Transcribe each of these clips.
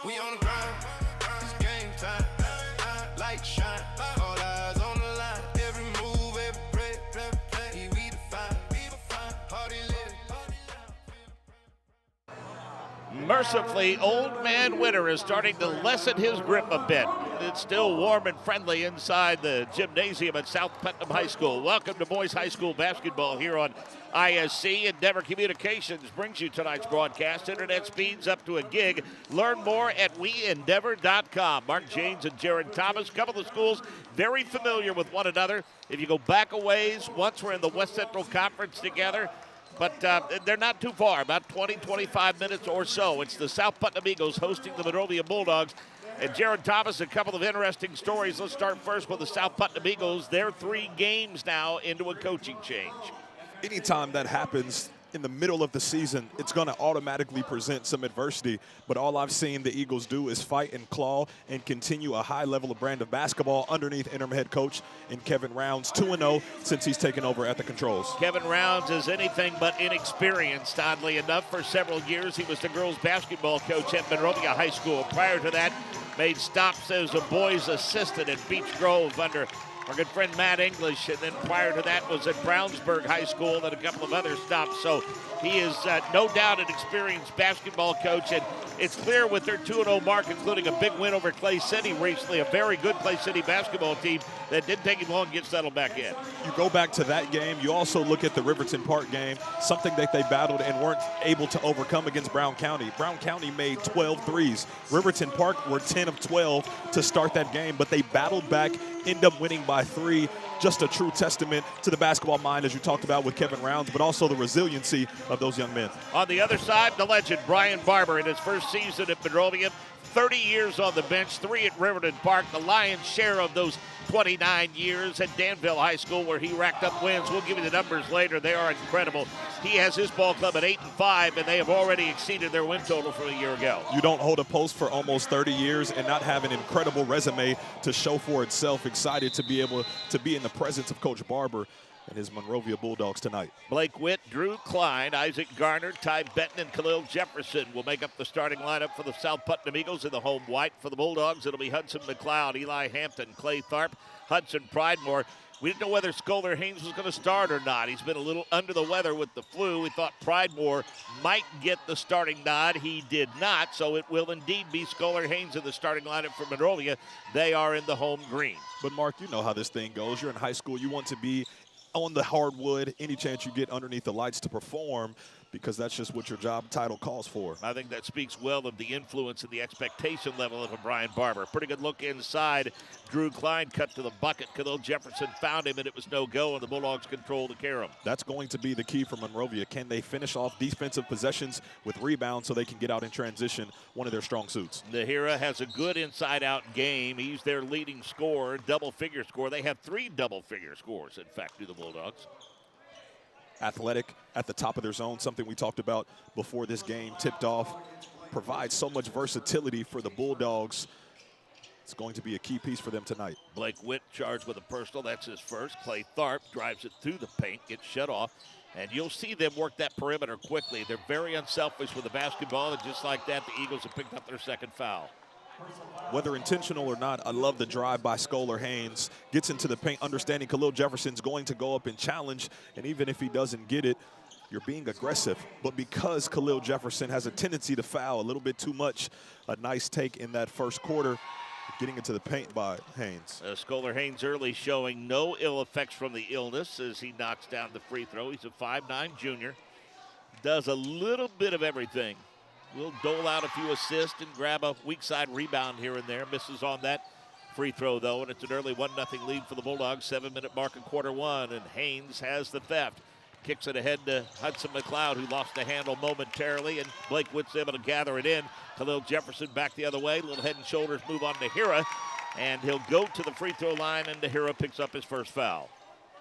We on the grind, it's game time. Light shine, all eyes on the line. Every move, every play, we define. Party lit. Mercifully, Old Man Winter is starting to lessen his grip a bit. It's still warm and friendly inside the gymnasium at South Putnam High School. Welcome to Boys High School basketball here on ISC. Endeavor Communications brings you tonight's broadcast. Internet speeds up to a gig. Learn more at weendeavor.com. Mark Janes and Jared Thomas, couple of schools very familiar with one another. If you go back a ways, once we're in the West Central Conference together, but they're not too far, about 20, 25 minutes or so. It's the South Putnam Eagles hosting the Monrovia Bulldogs. And Jared Thomas, a couple of interesting stories. Let's start first with the South Putnam Eagles. They're 3 games now into a coaching change. Anytime that happens in the middle of the season, it's going to automatically present some adversity. But all I've seen the Eagles do is fight and claw and continue a high level of brand of basketball underneath interim head coach in Kevin Rounds, 2-0 since he's taken over at the controls. Kevin Rounds is anything but inexperienced, oddly enough. For several years, he was the girls basketball coach at Monrovia High School. Prior to that, made stops as a boys assistant at Beech Grove under our good friend Matt English, and then prior to that was at Brownsburg High School and a couple of other stops. So he is no doubt an experienced basketball coach, and it's clear with their 2-0 mark, including a big win over Clay City recently, a very good Clay City basketball team that didn't take him long to get settled back in. You go back to that game, you also look at the Riverton Park game, something that they battled and weren't able to overcome against Brown County. Brown County made 12 threes. Riverton Park were 10 of 12 to start that game, but they battled back, end up winning by 3. Just a true testament to the basketball mind, as you talked about with Kevin Rounds, but also the resiliency of those young men. On the other side, the legend, Brian Barber, in his first season at Monrovia, 30 years on the bench, 3 at Riverton Park, the lion's share of those 29 years at Danville High School where he racked up wins. We'll give you the numbers later. They are incredible. He has his ball club at 8-5, and they have already exceeded their win total from a year ago. You don't hold a post for almost 30 years and not have an incredible resume to show for itself. Excited to be able to be in the presence of Coach Barber and his Monrovia Bulldogs tonight. Blake Witt, Drew Klein, Isaac Garner, Ty Benton, and Khalil Jefferson will make up the starting lineup for the South Putnam Eagles. In the home white for the Bulldogs, it'll be Hudson McLeod, Eli Hampton, Clay Tharp, Hudson Pridemore. We didn't know whether Scholar Haynes was going to start or not. He's been a little under the weather with the flu. We thought Pridemore might get the starting nod. He did not, so it will indeed be Scholar Haynes in the starting lineup for Monrovia. They are in the home green. But, Mark, you know how this thing goes. You're in high school. You want to be on the hardwood any chance you get underneath the lights to perform, because that's just what your job title calls for. I think that speaks well of the influence and the expectation level of a Brian Barber. Pretty good look inside. Drew Klein cut to the bucket. Khalil Jefferson found him, and it was no go, and the Bulldogs controlled the carom. That's going to be the key for Monrovia. Can they finish off defensive possessions with rebounds so they can get out in transition, one of their strong suits? Nahira has a good inside-out game. He's their leading scorer, double-figure score. They have 3 double-figure scores, in fact, do the Bulldogs. Athletic, at the top of their zone, something we talked about before this game tipped off. Provides so much versatility for the Bulldogs. It's going to be a key piece for them tonight. Blake Witt charged with a personal. That's his first. Clay Tharp drives it through the paint, gets shut off. And you'll see them work that perimeter quickly. They're very unselfish with the basketball, and just like that, the Eagles have picked up their second foul. Whether intentional or not, I love the drive by Scholar Haynes. Gets into the paint, understanding Khalil Jefferson's going to go up and challenge, and even if he doesn't get it, you're being aggressive. But because Khalil Jefferson has a tendency to foul a little bit too much, a nice take in that first quarter, getting into the paint by Haynes. Scholar Haynes early showing no ill effects from the illness as he knocks down the free throw. He's a 5'9" junior. Does a little bit of everything. Will dole out a few assists and grab a weak side rebound here and there. Misses on that free throw, though, and it's an early 1-0 lead for the Bulldogs. 7-minute mark in quarter 1, and Haynes has the theft. Kicks it ahead to Hudson McLeod, who lost the handle momentarily, and Blake Witt's able to gather it in. Khalil Jefferson back the other way. Little head and shoulders move on Nahira, and he'll go to the free throw line, and Nahira picks up his first foul.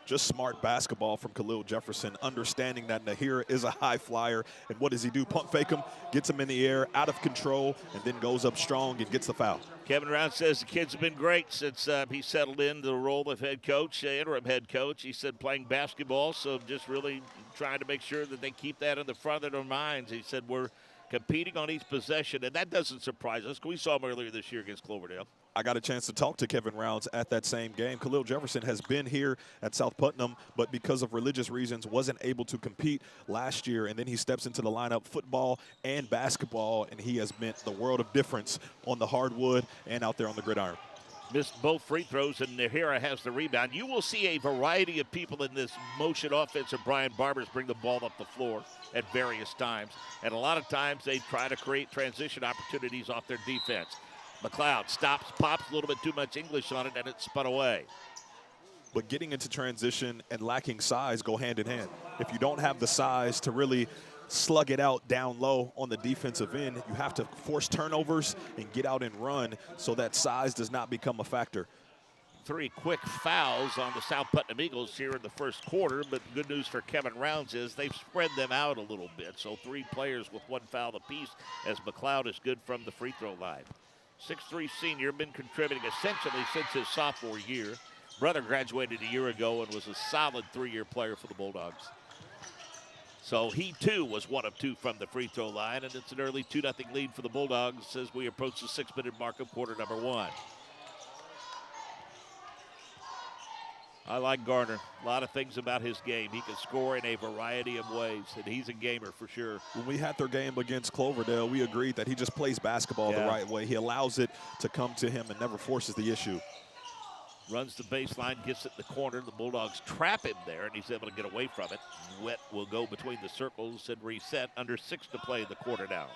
Just smart basketball from Khalil Jefferson, understanding that Nahira is a high flyer. And what does he do? Pump fake him, gets him in the air, out of control, and then goes up strong and gets the foul. Kevin Round says the kids have been great since he settled into the role of head coach, interim head coach. He said playing basketball, so just really trying to make sure that they keep that in the front of their minds. He said we're competing on each possession, and that doesn't surprise us. We saw him earlier this year against Cloverdale. I got a chance to talk to Kevin Rounds at that same game. Khalil Jefferson has been here at South Putnam, but because of religious reasons, wasn't able to compete last year. And then he steps into the lineup, football and basketball, and he has meant the world of difference on the hardwood and out there on the gridiron. Missed both free throws, and Nahira has the rebound. You will see a variety of people in this motion offense of Brian Barber's bring the ball up the floor at various times. And a lot of times they try to create transition opportunities off their defense. McLeod stops, pops a little bit too much English on it, and it's spun away. But getting into transition and lacking size go hand in hand. If you don't have the size to really slug it out down low on the defensive end, you have to force turnovers and get out and run so that size does not become a factor. 3 quick fouls on the South Putnam Eagles here in the first quarter, but good news for Kevin Rounds is they've spread them out a little bit. So 3 players with 1 foul apiece, as McLeod is good from the free throw line. 6'3" senior, been contributing essentially since his sophomore year. Brother graduated a year ago and was a solid 3-year player for the Bulldogs. So he, too, was 1 of 2 from the free throw line, and it's an early 2-0 lead for the Bulldogs as we approach the 6-minute mark of quarter number 1. I like Garner. A lot of things about his game. He can score in a variety of ways, and he's a gamer for sure. When we had their game against Cloverdale, we agreed that he just plays basketball the right way. He allows it to come to him and never forces the issue. Runs the baseline, gets it in the corner. The Bulldogs trap him there, and he's able to get away from it. Wet will go between the circles and reset. Under 6 to play in the quarter now.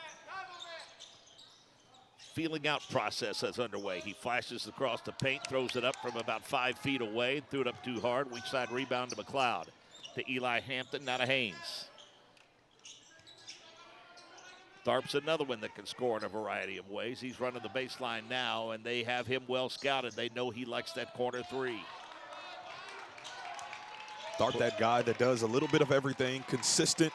Feeling out process is underway. He flashes across the paint, throws it up from about 5 feet away, threw it up too hard. Weak side rebound to McLeod. To Eli Hampton, now to Haynes. Tharp's another one that can score in a variety of ways. He's running the baseline now, and they have him well scouted. They know he likes that corner 3. Tharp, that guy that does a little bit of everything, consistent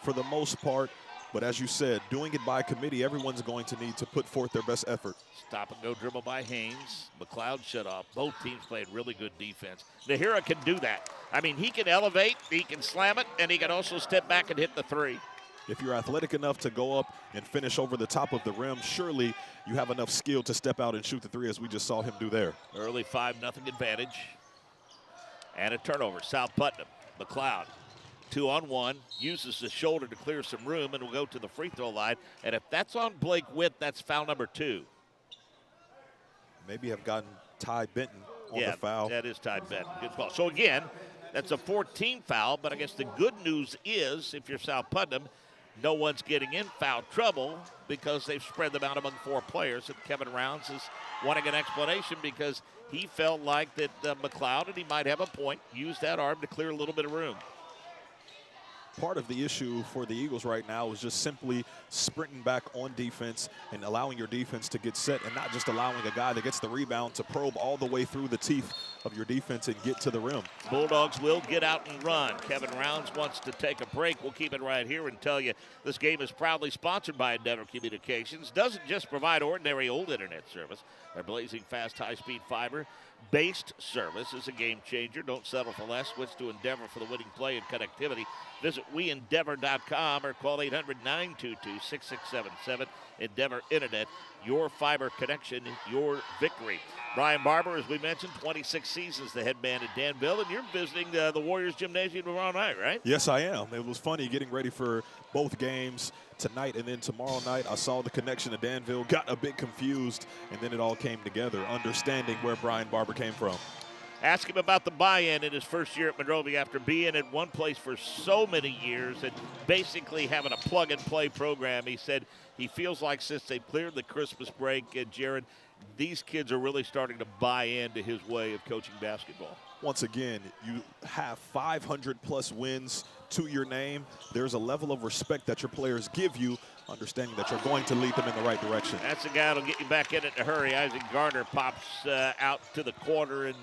for the most part. But as you said, doing it by committee, everyone's going to need to put forth their best effort. Stop and go dribble by Haynes. McLeod shut off. Both teams played really good defense. Nahira can do that. I mean, he can elevate, he can slam it, and he can also step back and hit the 3. If you're athletic enough to go up and finish over the top of the rim, surely you have enough skill to step out and shoot the 3 as we just saw him do there. Early 5-0 advantage. And a turnover. South Putnam. McLeod. 2-on-1, uses the shoulder to clear some room and will go to the free throw line. And if that's on Blake Witt, that's foul number 2. Maybe have gotten Ty Benton on the foul. Yeah, that is Ty Benton. Good call. So again, that's a 14 foul, but I guess the good news is if you're South Putnam, no one's getting in foul trouble because they've spread them out among 4 players. And Kevin Rounds is wanting an explanation because he felt like that McLeod, and he might have a point, used that arm to clear a little bit of room. Part of the issue for the Eagles right now is just simply sprinting back on defense and allowing your defense to get set and not just allowing a guy that gets the rebound to probe all the way through the teeth of your defense and get to the rim. Bulldogs will get out and run. Kevin Rounds wants to take a break. We'll keep it right here and tell you this game is proudly sponsored by Endeavor Communications. Doesn't just provide ordinary old internet service. Their blazing fast high-speed fiber-based service is a game changer. Don't settle for less. Switch to Endeavor for the winning play and connectivity. Visit weendeavor.com or call 800-922-6677. Endeavor Internet, your fiber connection, your victory. Brian Barber, as we mentioned, 26 seasons the head man at Danville, and you're visiting the Warriors Gymnasium tomorrow night, right? Yes, I am. It was funny getting ready for both games tonight and then tomorrow night. I saw the connection to Danville, got a bit confused, and then it all came together, understanding where Brian Barber came from. Ask him about the buy-in in his first year at Monrovia after being at one place for so many years and basically having a plug-and-play program. He said he feels like since they cleared the Christmas break, Jared, these kids are really starting to buy into his way of coaching basketball. Once again, you have 500-plus wins to your name. There's a level of respect that your players give you, understanding that you're going to lead them in the right direction. That's the guy that'll get you back in it in a hurry. Isaac Garner pops out to the corner and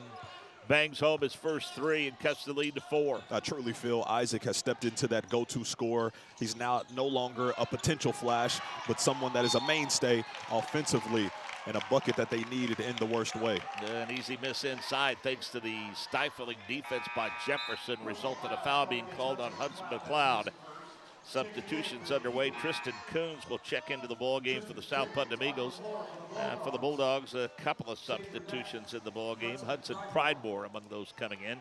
bangs home his first 3 and cuts the lead to 4. I truly feel Isaac has stepped into that go-to scorer. He's now no longer a potential flash, but someone that is a mainstay offensively and a bucket that they needed in the worst way. An easy miss inside thanks to the stifling defense by Jefferson resulted in a foul being called on Hudson McLeod. Substitutions underway. Tristan Coons will check into the ball game for the South Putnam Eagles. For the Bulldogs, a couple of substitutions in the ball game. Hudson Pridemore among those coming in.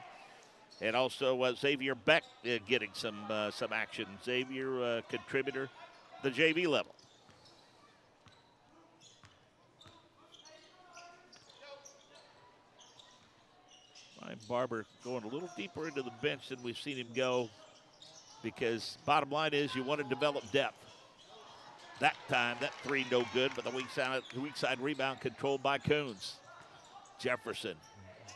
And also Xavier Beck getting some action. Xavier, contributor, the JV level. Brian Barber going a little deeper into the bench than we've seen him go, because bottom line is you want to develop depth. That time, that three no good, but the weak side rebound controlled by Coons. Jefferson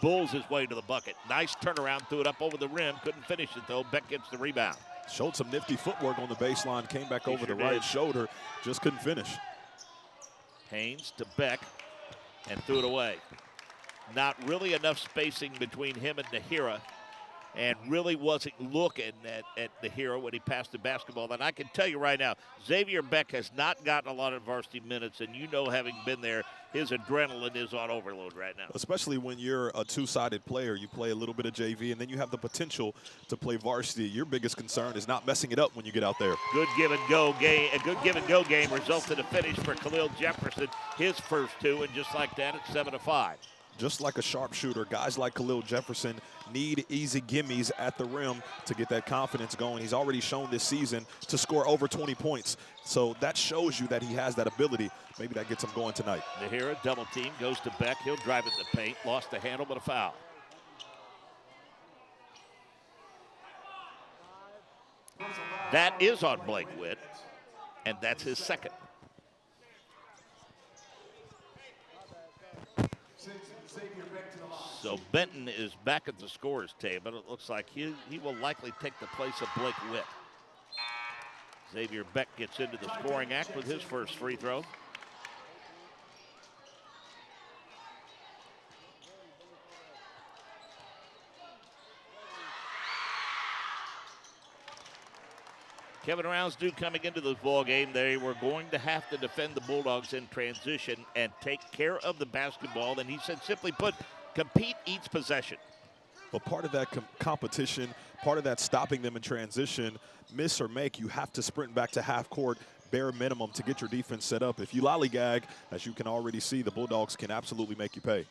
bulls his way to the bucket. Nice turnaround, threw it up over the rim. Couldn't finish it, though. Beck gets the rebound. Showed some nifty footwork on the baseline, came back over the right shoulder, just couldn't finish. Haynes to Beck, and threw it away. Not really enough spacing between him and Nahira, and really wasn't looking at Nahira when he passed the basketball. And I can tell you right now, Xavier Beck has not gotten a lot of varsity minutes, and you know, having been there, his adrenaline is on overload right now. Especially when you're a two-sided player. You play a little bit of JV, and then you have the potential to play varsity. Your biggest concern is not messing it up when you get out there. Good give-and-go game. A good give-and-go game results in a finish for Khalil Jefferson, his first two, and just like that, it's 7-5. Just like a sharpshooter, guys like Khalil Jefferson need easy gimmies at the rim to get that confidence going. He's already shown this season to score over 20 points. So that shows you that he has that ability. Maybe that gets him going tonight. Nahira, double team, goes to Beck. He'll drive in the paint. Lost the handle, but a foul. That is on Blake Witt, and that's his second. So Benton is back at the scorer's table. It looks like he will likely take the place of Blake Witt. Xavier Beck gets into the scoring act with his first free throw. Kevin Roundsdew coming into this ball game, they were going to have to defend the Bulldogs in transition and take care of the basketball. And he said, simply put, compete each possession. Well, part of that competition, part of that stopping them in transition, miss or make, you have to sprint back to half court, bare minimum, to get your defense set up. If you lollygag, as you can already see, the Bulldogs can absolutely make you pay.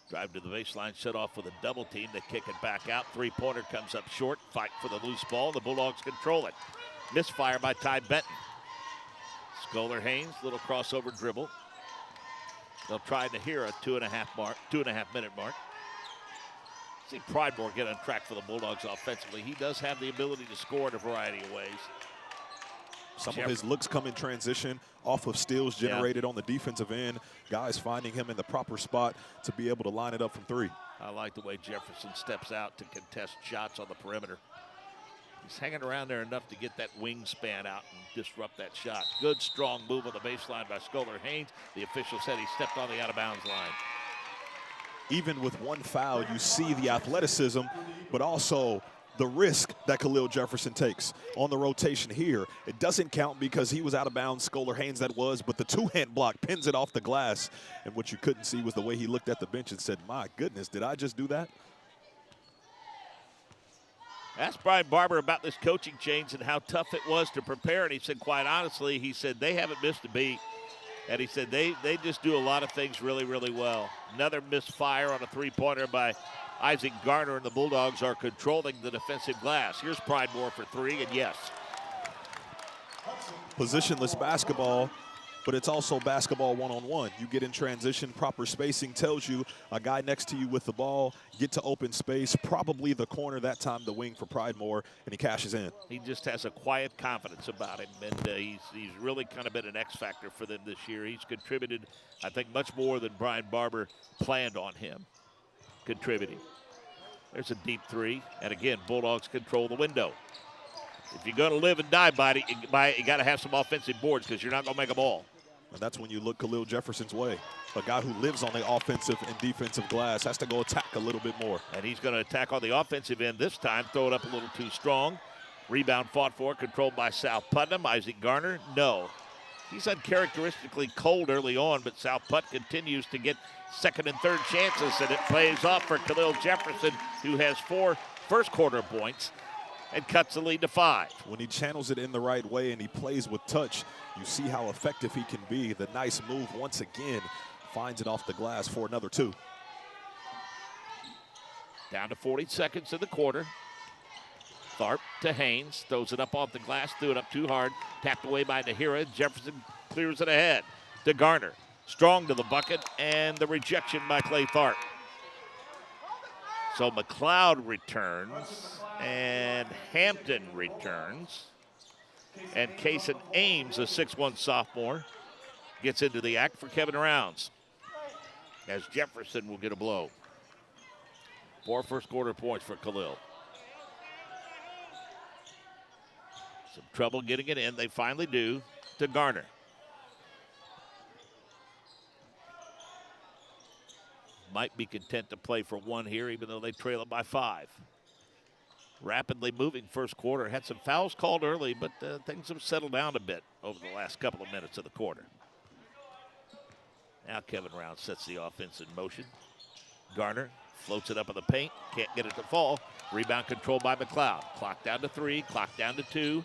Drive to the baseline, set off with a double team. They kick it back out. Three-pointer comes up short. Fight for the loose ball. The Bulldogs control it. Misfire by Ty Benton. Scholar Haynes, little crossover dribble. They'll try Nahira, 2.5 minute mark. See Pridemore get on track for the Bulldogs offensively. He does have the ability to score in a variety of ways. Some of his looks come in transition off of steals generated on the defensive end. Guys finding him in the proper spot to be able to line it up from three. I like the way Jefferson steps out to contest shots on the perimeter. He's hanging around there enough to get that wingspan out and disrupt that shot. Good, strong move on the baseline by Scholar Haynes. The official said he stepped on the out-of-bounds line. Even with one foul, you see the athleticism, but also the risk that Khalil Jefferson takes on the rotation here. It doesn't count because he was out of bounds, Scholar Haynes that was, but the two-hand block pins it off the glass. And what you couldn't see was the way he looked at the bench and said, my goodness, did I just do that? Asked Brian Barber about this coaching change and how tough it was to prepare, and he said, quite honestly, he said, they haven't missed a beat. And he said, they just do a lot of things really, really well. Another misfire on a three-pointer by Isaac Garner, and the Bulldogs are controlling the defensive glass. Here's Pridemore for three, and yes. Positionless basketball, but it's also basketball one-on-one. You get in transition, proper spacing tells you a guy next to you with the ball, get to open space, probably the corner, that time the wing for Pridemore, and he cashes in. He just has a quiet confidence about him, and he's really kind of been an X factor for them this year. He's contributed, I think, much more than Brian Barber planned on him contributing. There's a deep three, and again, Bulldogs control the window. If you're going to live and die by it, you got to have some offensive boards because you're not going to make them all. And that's when you look Khalil Jefferson's way. A guy who lives on the offensive and defensive glass has to go attack a little bit more. And he's going to attack on the offensive end this time, throw it up a little too strong. Rebound fought for, controlled by South Putnam. Isaac Garner, no. He's uncharacteristically cold early on, but South Putt continues to get second and third chances, and it plays off for Khalil Jefferson, who has 4 first quarter points. and cuts the lead to 5. When he channels it in the right way and he plays with touch, you see how effective he can be. The nice move once again finds it off the glass for another 2. Down to 40 seconds in the quarter. Tharp to Haynes, throws it up off the glass, threw it up too hard, tapped away by Nahira. Jefferson clears it ahead to Garner. Strong to the bucket, and the rejection by Clay Tharp. So McLeod returns, and Hampton returns. And Kason Ames, a 6'1 sophomore, gets into the act for Kevin Rounds, as Jefferson will get a blow. 4 first-quarter points for Khalil. Some trouble getting it in. They finally do to Garner. Might be content to play for 1 here, even though they trail it by 5. Rapidly moving first quarter. Had some fouls called early, but things have settled down a bit over the last couple of minutes of the quarter. Now Kevin Rounds sets the offense in motion. Garner floats it up in the paint. Can't get it to fall. Rebound controlled by McLeod. Clock down to 3. Clock down to 2.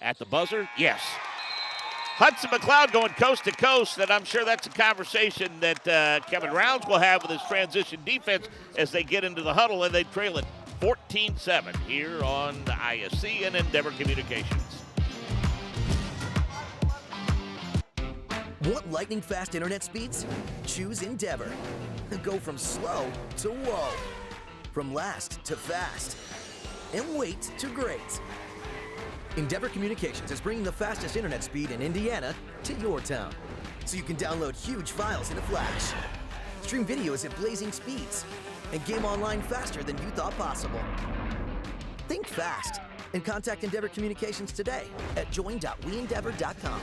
At the buzzer, yes. Hudson McLeod going coast to coast, and I'm sure that's a conversation that Kevin Rounds will have with his transition defense as they get into the huddle, and they trail it 14-7 here on the ISC and Endeavor Communications. Want lightning-fast internet speeds? Choose Endeavor. Go from slow to whoa, from last to fast, and wait to great. Endeavor Communications is bringing the fastest internet speed in Indiana to your town, so you can download huge files in a flash, stream videos at blazing speeds, and game online faster than you thought possible. Think fast and contact Endeavor Communications today at join.weendeavor.com.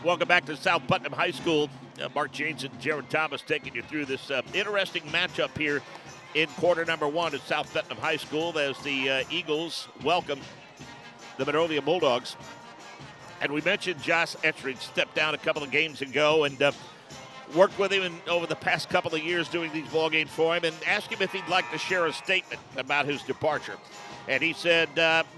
Welcome back to South Putnam High School. Mark James and Jared Thomas taking you through this interesting matchup here in quarter number 1 at South Putnam High School as the Eagles welcome the Monrovia Bulldogs. And we mentioned Josh Etridge stepped down a couple of games ago and worked with him over the past couple of years doing these ball games for him and asked him if he'd like to share a statement about his departure. And he said,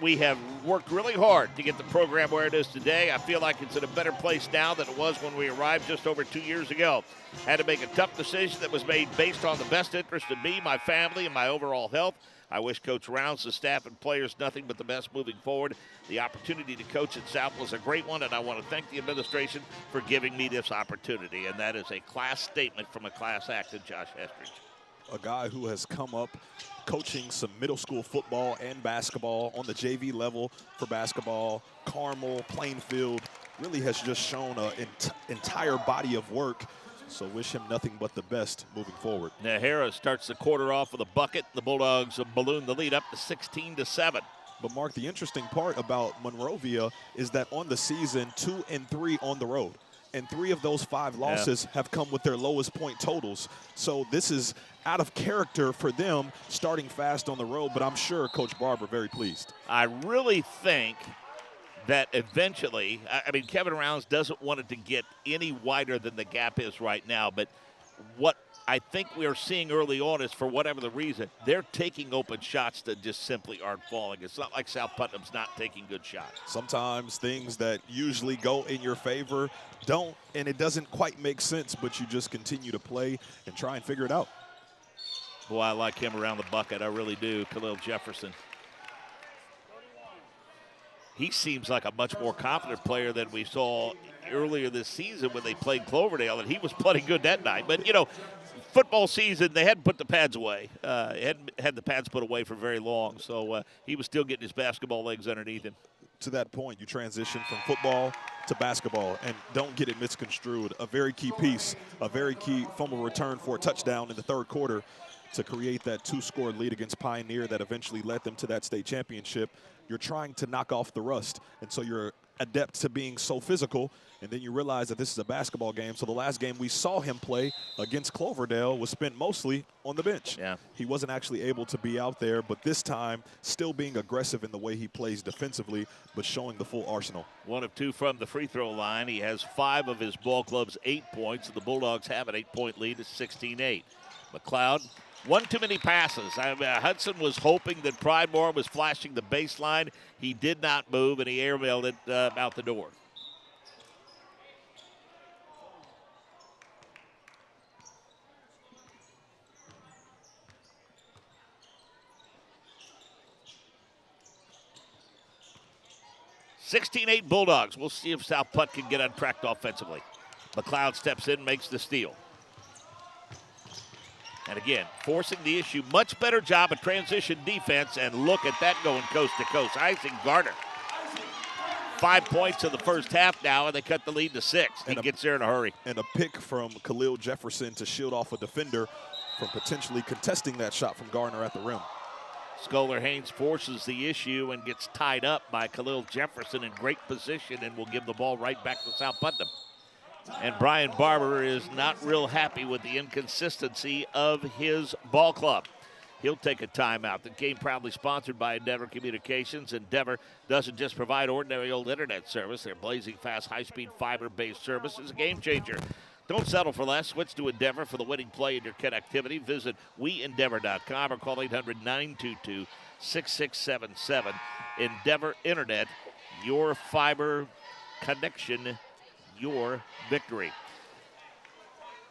we have worked really hard to get the program where it is today. I feel like it's in a better place now than it was when we arrived just over 2 years ago. Had to make a tough decision that was made based on the best interest of me, my family, and my overall health. I wish Coach Rounds, the staff, and players nothing but the best moving forward. The opportunity to coach at South was a great one, and I want to thank the administration for giving me this opportunity. And that is a class statement from a class act to Josh Estridge. A guy who has come up coaching some middle school football and basketball on the JV level for basketball, Carmel, Plainfield, really has just shown an entire body of work. So wish him nothing but the best moving forward. Nahira starts the quarter off with a bucket. The Bulldogs balloon the lead up to 16-7. But Mark, the interesting part about Monrovia is that on the season, 2-3 on the road. And 3 of those 5 losses have come with their lowest point totals. So this is out of character for them starting fast on the road, but I'm sure Coach Barber very pleased. I really think that eventually, I mean, Kevin Rounds doesn't want it to get any wider than the gap is right now, but what I think we are seeing early on is, for whatever the reason, they're taking open shots that just simply aren't falling. It's not like South Putnam's not taking good shots. Sometimes things that usually go in your favor don't, and it doesn't quite make sense, but you just continue to play and try and figure it out. Boy, I like him around the bucket. I really do, Khalil Jefferson. He seems like a much more confident player than we saw earlier this season when they played Cloverdale, and he was playing good that night. But, you know, football season, they hadn't put the pads away. Hadn't had the pads put away for very long, so he was still getting his basketball legs underneath him. To that point, you transition from football to basketball, and don't get it misconstrued. A very key piece, a very key fumble return for a touchdown in the third quarter to create that 2-score lead against Pioneer that eventually led them to that state championship. You're trying to knock off the rust, and so you're adept to being so physical, and then you realize that this is a basketball game. So the last game we saw him play against Cloverdale was spent mostly on the bench. Yeah. He wasn't actually able to be out there, but this time still being aggressive in the way he plays defensively, but showing the full arsenal. 1 of 2 from the free throw line. He has 5 of his ball club's 8 points, and the Bulldogs have an 8-point lead at 16-8. McLeod One too many passes. Hudson was hoping that Pridemore was flashing the baseline. He did not move, and he airmailed it out the door. (16-8) Bulldogs. We'll see if South Putt can get untracked offensively. McLeod steps in, makes the steal. And again, forcing the issue. Much better job of transition defense, and look at that going coast to coast. Isaac Garner. 5 points in the first half now, and they cut the lead to 6. He gets there in a hurry. And a pick from Khalil Jefferson to shield off a defender from potentially contesting that shot from Garner at the rim. Scholar Haynes forces the issue and gets tied up by Khalil Jefferson in great position, and will give the ball right back to South Putnam. And Brian Barber is not real happy with the inconsistency of his ball club. He'll take a timeout. The game proudly sponsored by Endeavor Communications. Endeavor doesn't just provide ordinary old internet service. Their blazing fast, high-speed, fiber-based service is a game changer. Don't settle for less. Switch to Endeavor for the winning play in your connectivity. Visit weendeavor.com or call 800-922-6677. Endeavor Internet, your fiber connection, your victory.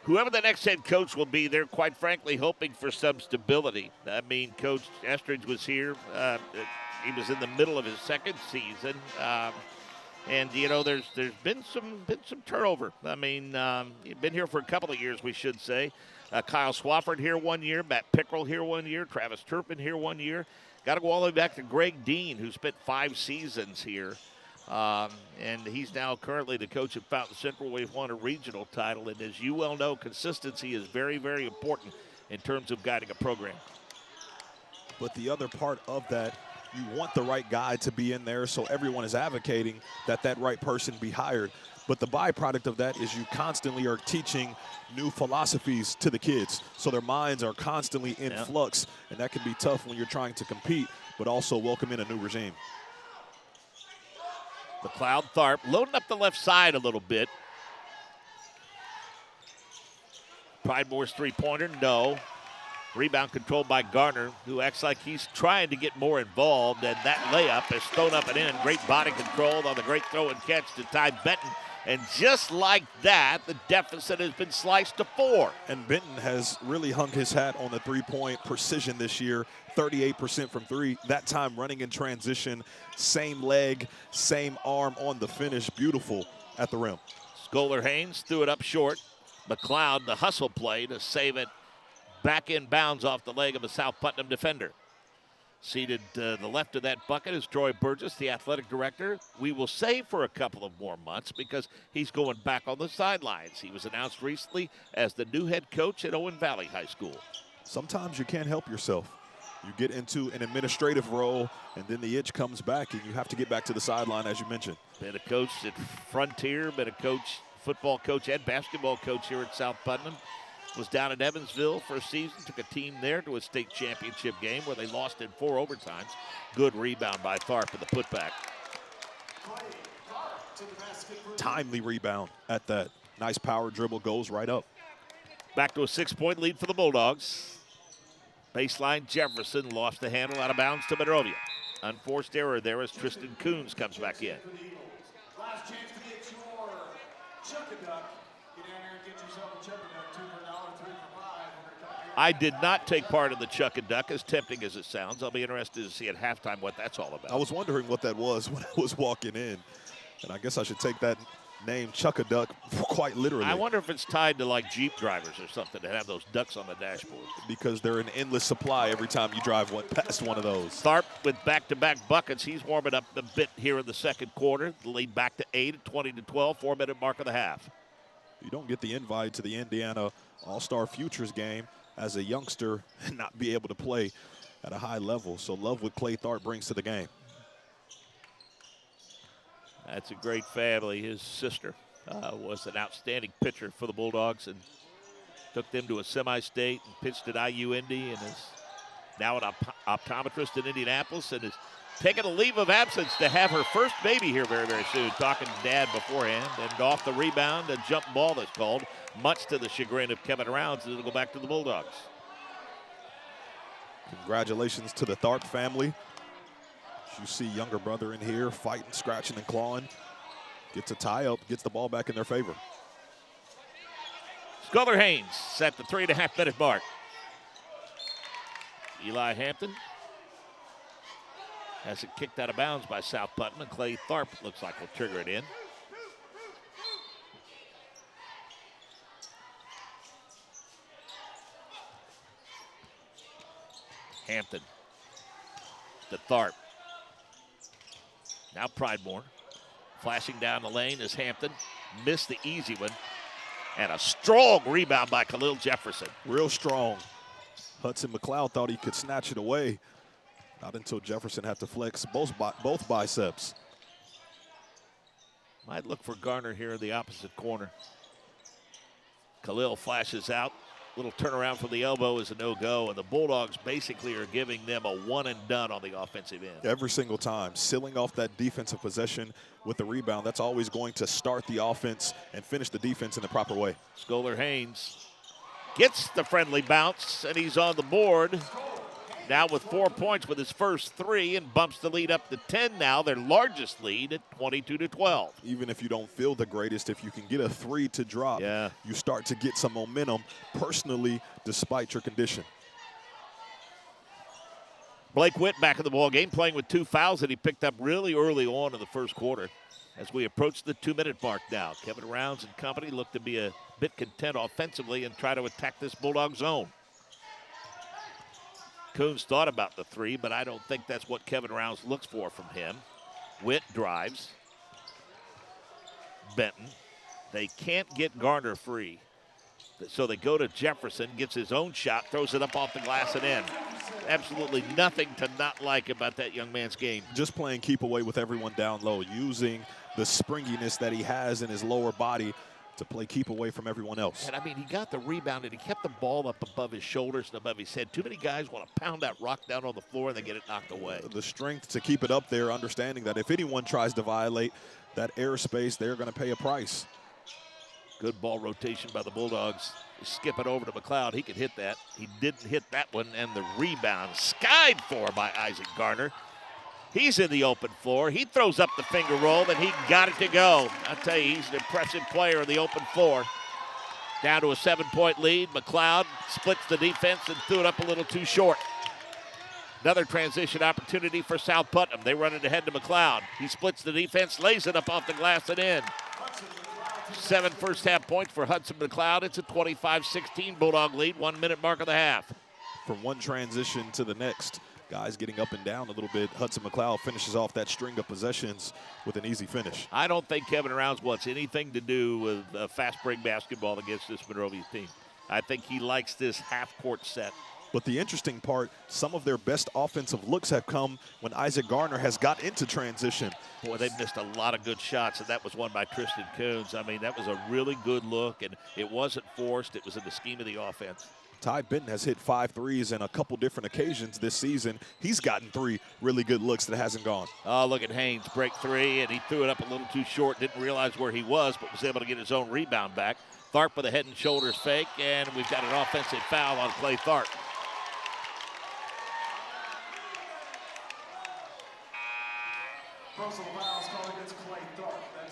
Whoever the next head coach will be, they're quite frankly hoping for some stability. I mean, Coach Estridge was here. He was in the middle of his second season. And, you know, there's been some turnover. I mean, he's been here for a couple of years, we should say. Kyle Swafford here 1 year. Matt Pickrell here 1 year. Travis Turpin here 1 year. Got to go all the way back to Greg Dean, who spent 5 seasons here. And he's now currently the coach at Fountain Central. We've won a regional title. And as you well know, consistency is very, very important in terms of guiding a program. But the other part of that, you want the right guy to be in there, so everyone is advocating that that right person be hired. But the byproduct of that is you constantly are teaching new philosophies to the kids, so their minds are constantly in flux, and that can be tough when you're trying to compete, but also welcome in a new regime. McLeod Tharp loading up the left side a little bit. Pridemore's three-pointer, no. Rebound controlled by Garner, who acts like he's trying to get more involved, and that layup is thrown up and in. Great body control on the great throw and catch to Ty Benton. And just like that, the deficit has been sliced to 4. And Benton has really hung his hat on the three-point precision this year, 38% from 3. That time running in transition, same leg, same arm on the finish. Beautiful at the rim. Scholar Haynes threw it up short. McLeod, the hustle play to save it back in bounds off the leg of a South Putnam defender. Seated to the left of that bucket is Troy Burgess, the athletic director. We will say for a couple of more months because he's going back on the sidelines. He was announced recently as the new head coach at Owen Valley High School. Sometimes you can't help yourself. You get into an administrative role, and then the itch comes back, and you have to get back to the sideline, as you mentioned. Been a coach at Frontier, been a coach, football coach and basketball coach here at South Putnam. Was down in Evansville for a season, took a team there to a state championship game where they lost in 4 overtimes. Good rebound by Tharp with the putback. Timely rebound at that. Nice power dribble, goes right up. Back to a 6-point lead for the Bulldogs. Baseline Jefferson lost the handle out of bounds to Monrovia. Unforced error there as Tristan Coons comes back in. Last chance to get your Chuck-a-duck. Get down here and get yourself a Chuck-a-duck, 2 for $1, 3 for $5. I did not take part in the Chuck-a-duck, as tempting as it sounds. I'll be interested to see at halftime what that's all about. I was wondering what that was when I was walking in, and I guess I should take that name Chuck-a-duck quite literally. I wonder if it's tied to like Jeep drivers or something that have those ducks on the dashboard. Because they're an endless supply every time you drive past one of those. Tharp with back-to-back buckets. He's warming up a bit here in the second quarter. The lead back to 8 at 20-12, 4-minute mark of the half. You don't get the invite to the Indiana All-Star Futures game as a youngster and not be able to play at a high level. So love what Clay Tharp brings to the game. That's a great family. His sister was an outstanding pitcher for the Bulldogs and took them to a semi-state and pitched at IU-Indy and is now an optometrist in Indianapolis and is taking a leave of absence to have her first baby here very, very soon. Talking to Dad beforehand, and off the rebound, a jump ball that's called, much to the chagrin of Kevin Rounds. It'll go back to the Bulldogs. Congratulations to the Tharp family. As you see younger brother in here fighting, scratching, and clawing. Gets a tie up, gets the ball back in their favor. Sculler Haynes at the 3.5-minute mark. Eli Hampton has it kicked out of bounds by South Putnam, and Clay Tharp looks like will trigger it in. Hampton to Tharp. Now Pridemore. Flashing down the lane is Hampton. Missed the easy one. And a strong rebound by Khalil Jefferson. Real strong. Hudson McLeod thought he could snatch it away. Not until Jefferson had to flex both biceps. Might look for Garner here in the opposite corner. Khalil flashes out. Little turnaround from the elbow is a no-go, and the Bulldogs basically are giving them a one-and-done on the offensive end. Every single time, sealing off that defensive possession with the rebound. That's always going to start the offense and finish the defense in the proper way. Sculler Haynes gets the friendly bounce, and he's on the board. Now with 4 points with his first 3 and bumps the lead up to 10 now, their largest lead at 22-12. Even if you don't feel the greatest, if you can get a 3 to drop, you start to get some momentum personally despite your condition. Blake Witt back in the ball game, playing with 2 fouls that he picked up really early on in the first quarter. As we approach the 2-minute mark now, Kevin Rounds and company look to be a bit content offensively and try to attack this Bulldog zone. Coons thought about the 3, but I don't think that's what Kevin Rounds looks for from him. Witt drives. Benton. They can't get Garner free. So they go to Jefferson, gets his own shot, throws it up off the glass and in. Absolutely nothing to not like about that young man's game. Just playing keep away with everyone down low, using the springiness that he has in his lower body to play keep away from everyone else. And I mean, he got the rebound and he kept the ball up above his shoulders and above his head. Too many guys want to pound that rock down on the floor and they get it knocked away. The strength to keep it up there, understanding that if anyone tries to violate that airspace, they're going to pay a price. Good ball rotation by the Bulldogs. Skip it over to McLeod. He could hit that. He didn't hit that one, and the rebound skied for by Isaac Garner. He's in the open floor. He throws up the finger roll, and he got it to go. I'll tell you, he's an impressive player in the open floor. Down to a 7-point lead. McLeod splits the defense and threw it up a little too short. Another transition opportunity for South Putnam. They run it ahead to McLeod. He splits the defense, lays it up off the glass and in. 7 first-half points for Hudson McLeod. It's a 25-16 Bulldog lead, 1-minute mark of the half. From one transition to the next, guys getting up and down a little bit. Hudson McLeod finishes off that string of possessions with an easy finish. I don't think Kevin Rounds wants anything to do with fast break basketball against this Monrovia team. I think he likes this half-court set. But the interesting part, some of their best offensive looks have come when Isaac Garner has got into transition. Boy, they missed a lot of good shots, and that was one by Tristan Coons. I mean, that was a really good look, and it wasn't forced. It was in the scheme of the offense. Ty Benton has hit 5 threes on a couple different occasions this season. He's gotten 3 really good looks that hasn't gone. Oh, look at Haynes, break 3, and he threw it up a little too short. Didn't realize where he was, but was able to get his own rebound back. Tharp with a head and shoulders fake, and we've got an offensive foul on Clay Tharp.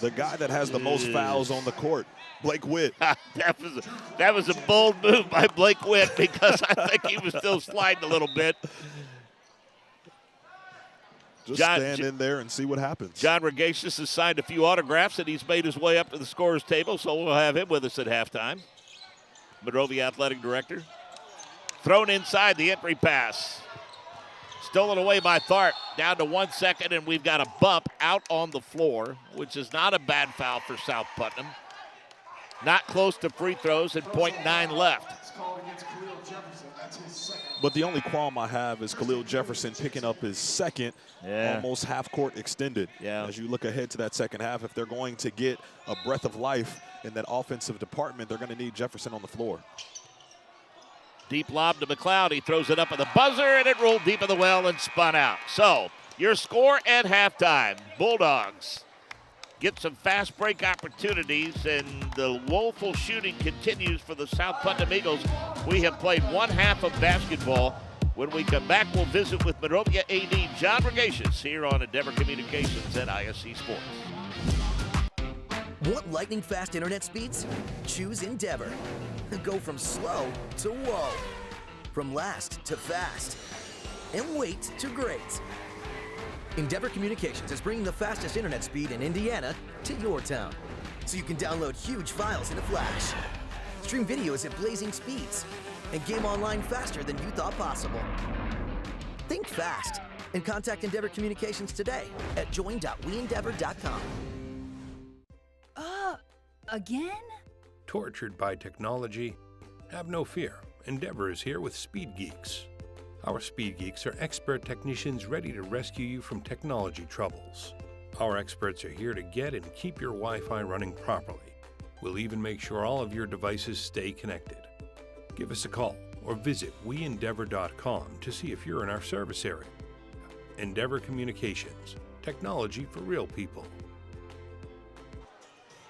The guy that has the most fouls on the court, Blake Witt. that was a bold move by Blake Witt because I think he was still sliding a little bit. Just stand in there and see what happens. John Regasius has signed a few autographs, and he's made his way up to the scorer's table, so we'll have him with us at halftime. Monrovia Athletic Director. Thrown inside the entry pass. Stolen away by Tharp. Down to 1 second, and we've got a bump out on the floor, which is not a bad foul for South Putnam. Not close to free throws and .9 left. But the only qualm I have is Khalil Jefferson picking up his second, almost half-court extended. As you look ahead to that second half, if they're going to get a breath of life in that offensive department, they're going to need Jefferson on the floor. Deep lob to McLeod. He throws it up at the buzzer, and it rolled deep in the well and spun out. So, your score at halftime. Bulldogs get some fast break opportunities, and the woeful shooting continues for the South Putnam Eagles. We have played one half of basketball. When we come back, we'll visit with Monrovia AD John Regatius here on Endeavor Communications and ISC Sports. Want lightning fast internet speeds? Choose Endeavor. Go from slow to whoa. From last to fast. And wait to great. Endeavor Communications is bringing the fastest internet speed in Indiana to your town. So you can download huge files in a flash, stream videos at blazing speeds, and game online faster than you thought possible. Think fast and contact Endeavor Communications today at join.weendeavor.com. Again? Tortured by technology? Have no fear. Endeavor is here with Speed Geeks. Our Speed Geeks are expert technicians ready to rescue you from technology troubles. Our experts are here to get and keep your Wi-Fi running properly. We'll even make sure all of your devices stay connected. Give us a call or visit weendeavor.com to see if you're in our service area. Endeavor Communications. Technology for real people.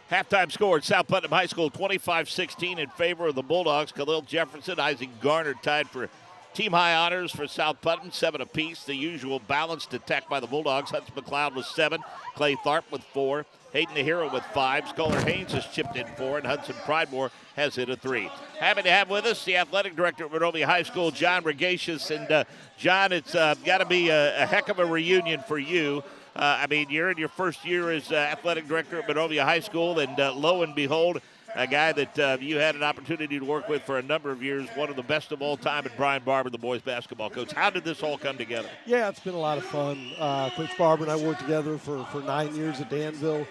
Halftime score at South Putnam High School, 25-16 in favor of the Bulldogs. Khalil Jefferson, Isaac Garner tied for team high honors for South Putnam, 7 apiece. The usual balanced attack by the Bulldogs. Hudson McLeod with 7, Clay Tharp with 4, Hayden the Hero with 5, Sculler Haynes has chipped in 4, and Hudson Pridemore has hit a 3. Happy to have with us the athletic director at Monrovia High School, John Regatius. And John, it's got to be a heck of a reunion for you. I mean, you're in your first year as athletic director at Monrovia High School, and lo and behold, a guy that you had an opportunity to work with for a number of years, one of the best of all time, and Brian Barber, the boys basketball coach. How did this all come together? Yeah, it's been a lot of fun. Coach Barber and I worked together for 9 years at Danville.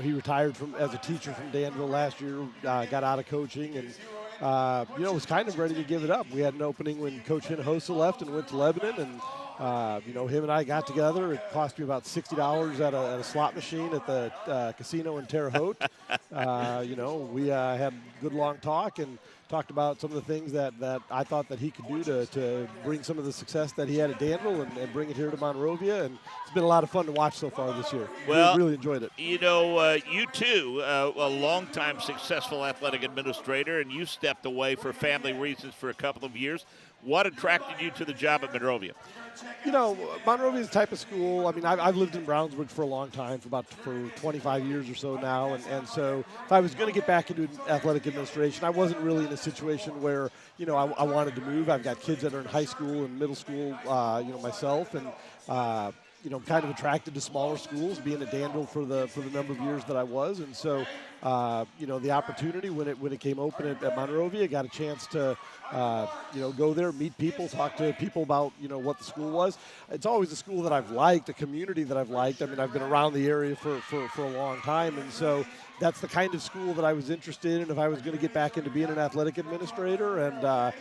He retired as a teacher from Danville last year, got out of coaching, and was kind of ready to give it up. We had an opening when Coach Hinojosa left and went to Lebanon, and him and I got together. It cost me about $60 at a slot machine at the casino in Terre Haute. We had a good long talk and talked about some of the things that I thought that he could do to bring some of the success that he had at Danville and bring it here to Monrovia. And it's been a lot of fun to watch so far this year. Well, really enjoyed it. You too, a longtime successful athletic administrator, and you stepped away for family reasons for a couple of years. What attracted you to the job at Monrovia? Monrovia is the type of school. I mean, I've lived in Brownsburg for a long time, for 25 years or so now. And so if I was going to get back into athletic administration, I wasn't really in a situation where, I wanted to move. I've got kids that are in high school and middle school, myself. And, kind of attracted to smaller schools, being at Danville for the number of years that I was. And so, the opportunity when it came open at Monrovia, got a chance to, go there, meet people, talk to people about, what the school was. It's always a school that I've liked, a community that I've liked. I mean, I've been around the area for a long time. And so that's the kind of school that I was interested in if I was going to get back into being an athletic administrator. And,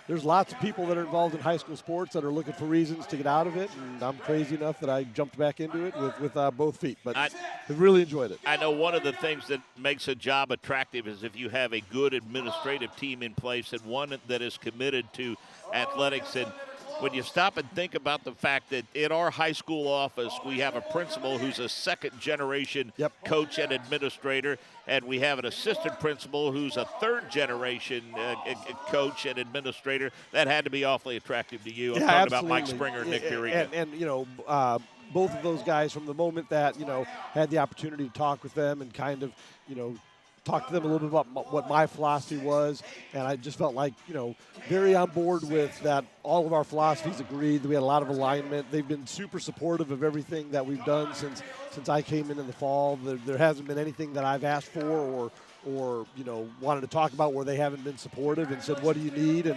there's lots of people that are involved in high school sports that are looking for reasons to get out of it. And I'm crazy enough that I jumped back into it with both feet. But I really enjoyed it. I know one of the things that makes a job attractive is if you have a good administrative team in place and one that is committed to athletics. And when you stop and think about the fact that in our high school office, we have a principal who's a second-generation coach and administrator, and we have an assistant principal who's a third-generation coach and administrator, that had to be awfully attractive to you. I'm talking about Mike Springer and Nick Puriga. And both of those guys, from the moment that, had the opportunity to talk with them and kind of, talk to them a little bit about what my philosophy was, and I just felt like, very on board with that. All of our philosophies agreed. We had a lot of alignment. They've been super supportive of everything that we've done since I came in the fall. There hasn't been anything that I've asked for or wanted to talk about where they haven't been supportive and said, what do you need?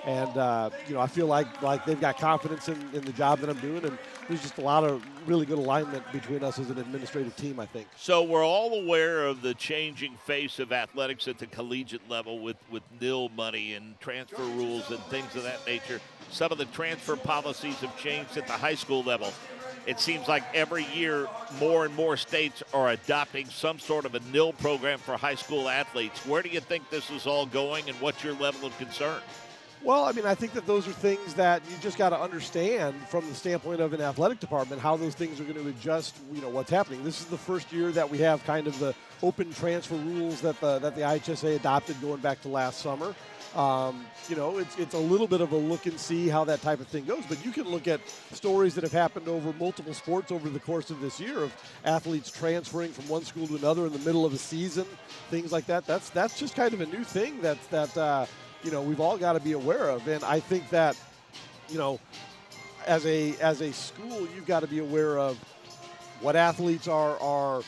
And I feel like they've got confidence in the job that I'm doing, and there's just a lot of really good alignment between us as an administrative team, I think. So we're all aware of the changing face of athletics at the collegiate level with nil money and transfer rules and things of that nature. Some of the transfer policies have changed at the high school level. It seems like every year more and more states are adopting some sort of a nil program for high school athletes. Where do you think this is all going, and what's your level of concern? Well, I mean, I think that those are things that you just got to understand from the standpoint of an athletic department, how those things are going to adjust, what's happening. This is the first year that we have kind of the open transfer rules that the IHSA adopted going back to last summer. It's a little bit of a look and see how that type of thing goes. But you can look at stories that have happened over multiple sports over the course of this year of athletes transferring from one school to another in the middle of a season, things like that. That's just kind of a new thing that we've all got to be aware of. And I think that, as a school, you've got to be aware of what athletes are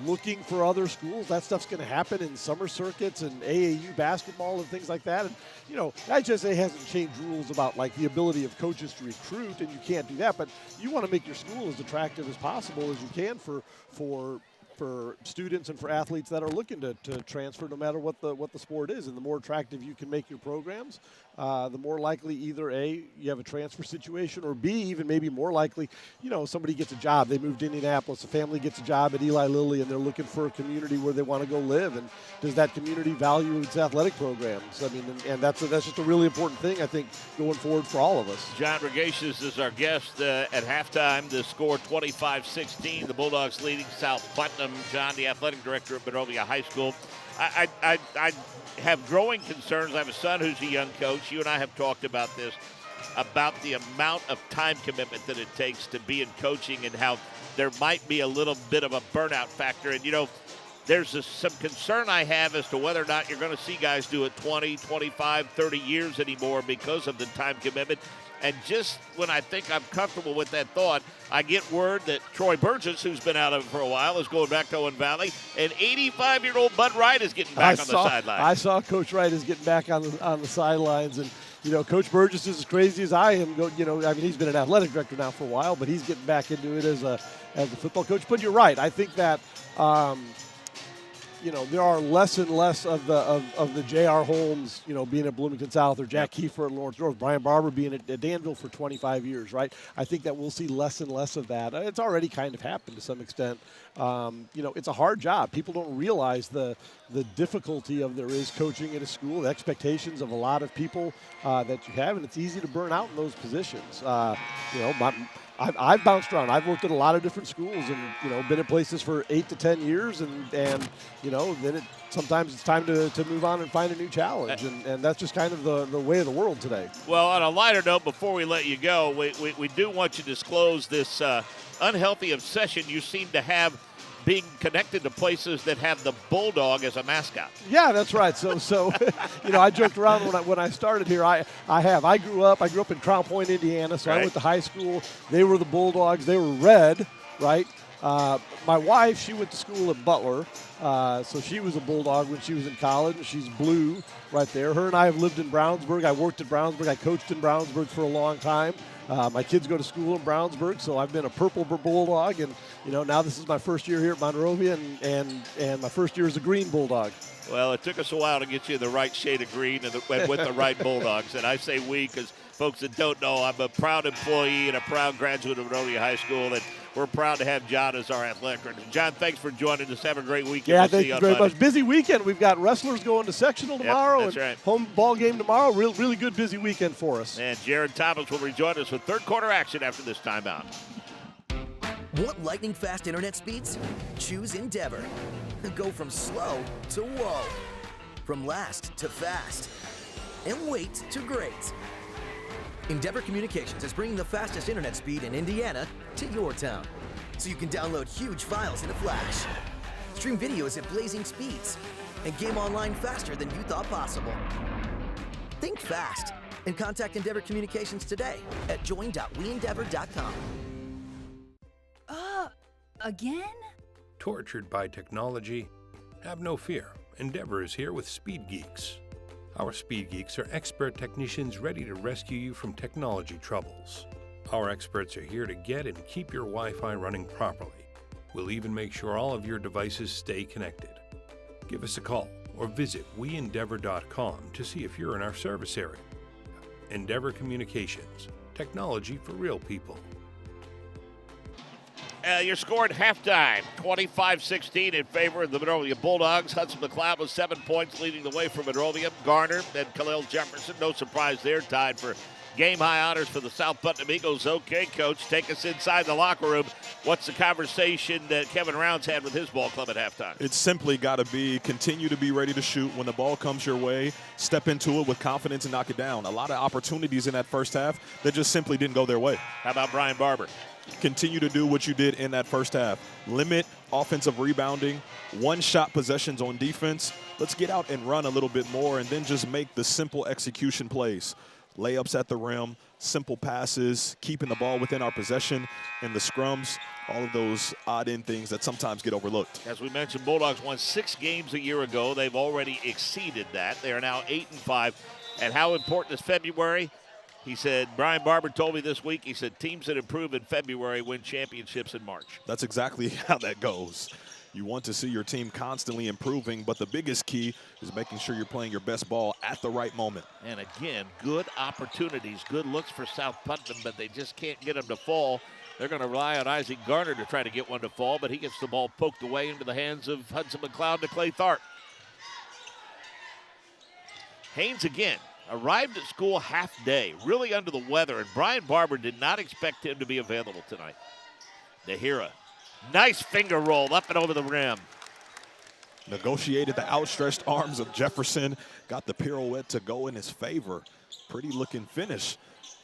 looking for other schools. That stuff's going to happen in summer circuits and AAU basketball and things like that. And, IHSA hasn't changed rules about like the ability of coaches to recruit, and you can't do that. But you want to make your school as attractive as possible as you can for students and for athletes that are looking to transfer, no matter what the sport is. And the more attractive you can make your programs, the more likely either A, you have a transfer situation, or B, even maybe more likely, somebody gets a job. They moved to Indianapolis, a family gets a job at Eli Lilly, and they're looking for a community where they want to go live. And does that community value its athletic programs? I mean, and that's just a really important thing, I think, going forward for all of us. John Regacious is our guest at halftime. The score 25-16. The Bulldogs leading South Putnam. John, the athletic director at Monrovia High School. I have growing concerns. I have a son who's a young coach. You and I have talked about this, about the amount of time commitment that it takes to be in coaching and how there might be a little bit of a burnout factor. And, there's some concern I have as to whether or not you're going to see guys do it 20, 25, 30 years anymore because of the time commitment. And just when I think I'm comfortable with that thought, I get word that Troy Burgess, who's been out of it for a while, is going back to Owen Valley. And 85-year-old Bud Wright is getting back on the sidelines. I saw Coach Wright is getting back on the sidelines. And, Coach Burgess is as crazy as I am. He's been an athletic director now for a while, but he's getting back into it as a football coach. But you're right. I think that there are less and less of the J.R. Holmes, being at Bloomington South, or Jack Kiefer at Lawrence North, Brian Barber being at Danville for 25 years, right? I think that we'll see less and less of that. It's already kind of happened to some extent. It's a hard job. People don't realize the difficulty there is coaching at a school, the expectations of a lot of people that you have, and it's easy to burn out in those positions. I've bounced around. I've worked at a lot of different schools and, been at places for 8 to 10 years and then sometimes it's time to move on and find a new challenge. And that's just kind of the way of the world today. Well, on a lighter note, before we let you go, we do want you to disclose this unhealthy obsession you seem to have being connected to places that have the bulldog as a mascot. Yeah, that's right. So I joked around when I started here. I grew up in Crown Point, Indiana. So right. I went to high school. They were the Bulldogs. They were red, right? My wife, she went to school at Butler, so she was a Bulldog when she was in college. She's blue right there. Her and I have lived in Brownsburg. I worked at Brownsburg. I coached in Brownsburg for a long time. My kids go to school in Brownsburg, so I've been a purple Bulldog, and now this is my first year here at Monrovia, and my first year as a green Bulldog. Well, it took us a while to get you the right shade of green and with the right Bulldogs, and I say we because folks that don't know, I'm a proud employee and a proud graduate of Monrovia High School, and we're proud to have John as our athletic director. John, thanks for joining us. Have a great weekend. Yeah, thank you very much. Busy weekend. We've got wrestlers going to sectional tomorrow. That's right. Home ball game tomorrow. Really good busy weekend for us. And Jared Thomas will rejoin us with third quarter action after this timeout. Want lightning fast internet speeds? Choose Endeavor. Go from slow to whoa. From last to fast. And wait to great. Endeavor Communications is bringing the fastest internet speed in Indiana to your town, so you can download huge files in a flash, stream videos at blazing speeds, and game online faster than you thought possible. Think fast and contact Endeavor Communications today at join.weendeavor.com. Again? Tortured by technology? Have no fear. Endeavor is here with Speed Geeks. Our Speed Geeks are expert technicians ready to rescue you from technology troubles. Our experts are here to get and keep your Wi-Fi running properly. We'll even make sure all of your devices stay connected. Give us a call or visit weendeavor.com to see if you're in our service area. Endeavor Communications, technology for real people. Your score at halftime, 25-16 in favor of the Monrovia Bulldogs. Hudson McLeod with 7 points leading the way for Monrovia. Garner and Khalil Jefferson, no surprise there, tied for game-high honors for the South Putnam Eagles. Okay, Coach, take us inside the locker room. What's the conversation that Kevin Rounds had with his ball club at halftime? It's simply got to be continue to be ready to shoot. When the ball comes your way, step into it with confidence and knock it down. A lot of opportunities in that first half that just simply didn't go their way. How about Brian Barber? Continue to do what you did in that first half. Limit offensive rebounding, one-shot possessions on defense. Let's get out and run a little bit more and then just make the simple execution plays. Layups at the rim, simple passes, keeping the ball within our possession, and the scrums, all of those odd-end things that sometimes get overlooked. As we mentioned, Bulldogs won 6 games a year ago. They've already exceeded that. They are now 8-5. And how important is February? He said, Brian Barber told me this week, he said, teams that improve in February win championships in March. That's exactly how that goes. You want to see your team constantly improving, but the biggest key is making sure you're playing your best ball at the right moment. And again, good opportunities, good looks for South Putnam, but they just can't get them to fall. They're going to rely on Isaac Garner to try to get one to fall, but he gets the ball poked away into the hands of Hudson McLeod to Clay Tharp. Haynes again arrived at school half day, really under the weather, and Brian Barber did not expect him to be available tonight. Nahira. Nice finger roll up and over the rim. Negotiated the outstretched arms of Jefferson. Got the pirouette to go in his favor. Pretty looking finish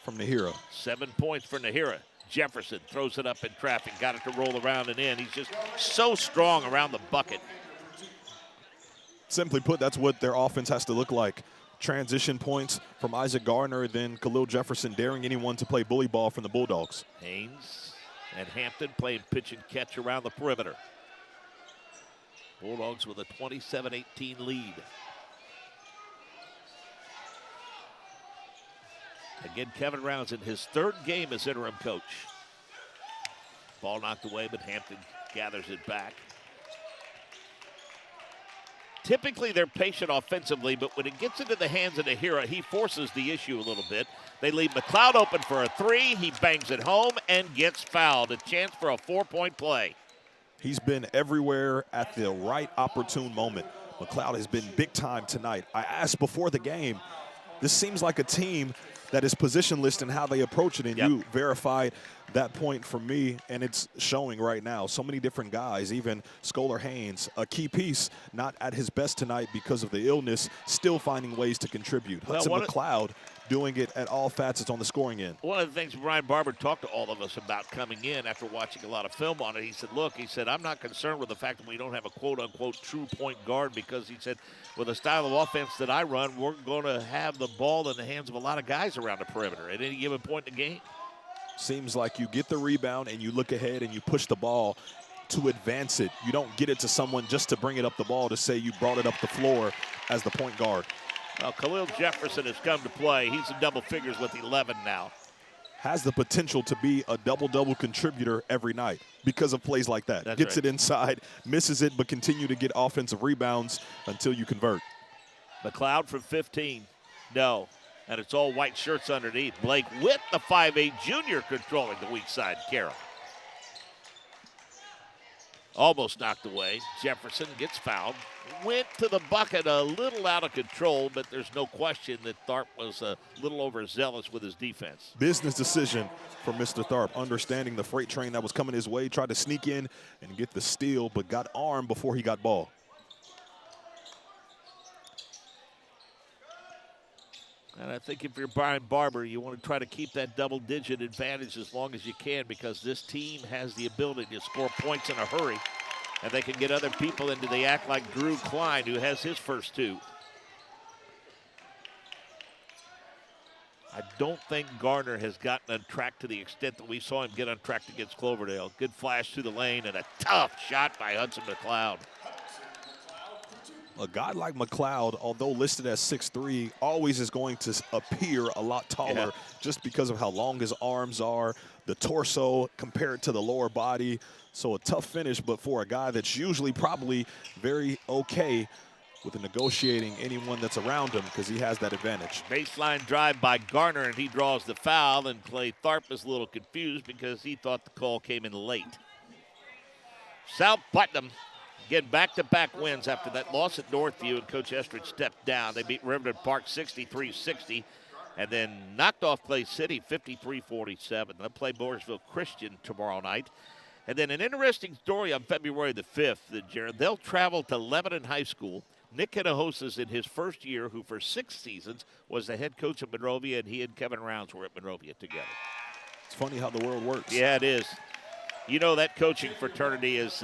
from Nahira. 7 points for Nahira. Jefferson throws it up in traffic. Got it to roll around and in. He's just so strong around the bucket. Simply put, that's what their offense has to look like. Transition points from Isaac Garner, then Khalil Jefferson daring anyone to play bully ball from the Bulldogs. Haynes and Hampton playing pitch and catch around the perimeter. Bulldogs with a 27-18 lead. Again, Kevin Rounds in his 3rd game as interim coach. Ball knocked away, but Hampton gathers it back. Typically, they're patient offensively, but when it gets into the hands of Nahira, he forces the issue a little bit. They leave McLeod open for a 3. He bangs it home and gets fouled. A chance for a 4-point play. He's been everywhere at the right opportune moment. McLeod has been big time tonight. I asked before the game, this seems like a team that is positionless in how they approach it, and you verified that point for me, and it's showing right now. So many different guys, even Scholar Haynes, a key piece, not at his best tonight because of the illness, still finding ways to contribute. Hudson McLeod doing it at all facets on the scoring end. One of the things Brian Barber talked to all of us about coming in after watching a lot of film on it, he said, look, he said, I'm not concerned with the fact that we don't have a quote-unquote true point guard because he said, with the style of offense that I run, we're going to have the ball in the hands of a lot of guys around the perimeter at any given point in the game. Seems like you get the rebound and you look ahead and you push the ball to advance it. You don't get it to someone just to bring it up the ball to say you brought it up the floor as the point guard. Well, Khalil Jefferson has come to play. He's in double figures with 11 now. Has the potential to be a double-double contributor every night because of plays like that. Gets it inside, misses it, but continue to get offensive rebounds until you convert. McLeod from 15. No. And it's all white shirts underneath. Blake with the 5'8 junior controlling the weak side. Carroll. Almost knocked away. Jefferson gets fouled. Went to the bucket a little out of control, but there's no question that Tharp was a little overzealous with his defense. Business decision for Mr. Tharp, understanding the freight train that was coming his way, tried to sneak in and get the steal, but got armed before he got ball. And I think if you're Brian Barber, you want to try to keep that double-digit advantage as long as you can because this team has the ability to score points in a hurry. And they can get other people into the act like Drew Klein, who has his first 2. I don't think Garner has gotten on track to the extent that we saw him get on track against Cloverdale. Good flash through the lane and a tough shot by Hudson McLeod. A guy like McLeod, although listed as 6'3", always is going to appear a lot taller just because of how long his arms are, the torso compared to the lower body. So a tough finish, but for a guy that's usually probably very okay with negotiating anyone that's around him because he has that advantage. Baseline drive by Garner, and he draws the foul, and Clay Tharp is a little confused because he thought the call came in late. South Putnam getting back-to-back wins after that loss at Northview, and Coach Estridge stepped down. They beat Riverton Park 63-60 and then knocked off Clay City 53-47. They'll play Mooresville Christian tomorrow night. And then an interesting story on February the 5th, Jared. They'll travel to Lebanon High School. Nick Hinojosa in his first year, who for 6 seasons was the head coach of Monrovia, and he and Kevin Rounds were at Monrovia together. It's funny how the world works. Yeah, it is. You know, that coaching fraternity is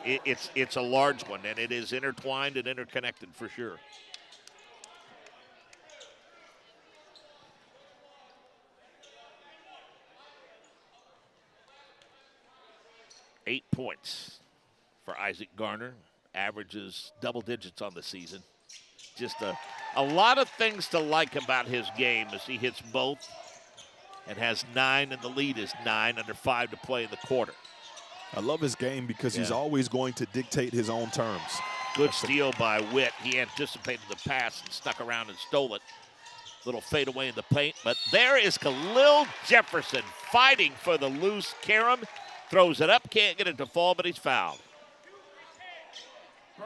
it's a large one, and it is intertwined and interconnected for sure. Eight points for Isaac Garner. Averages double digits on the season. Just a lot of things to like about his game as he hits both and has 9, and the lead is 9 under 5 to play in the quarter. I love his game because he's always going to dictate his own terms. Good steal by Witt. He anticipated the pass and stuck around and stole it. Little fadeaway in the paint, but there is Khalil Jefferson fighting for the loose carom. Throws it up, can't get it to fall, but he's fouled.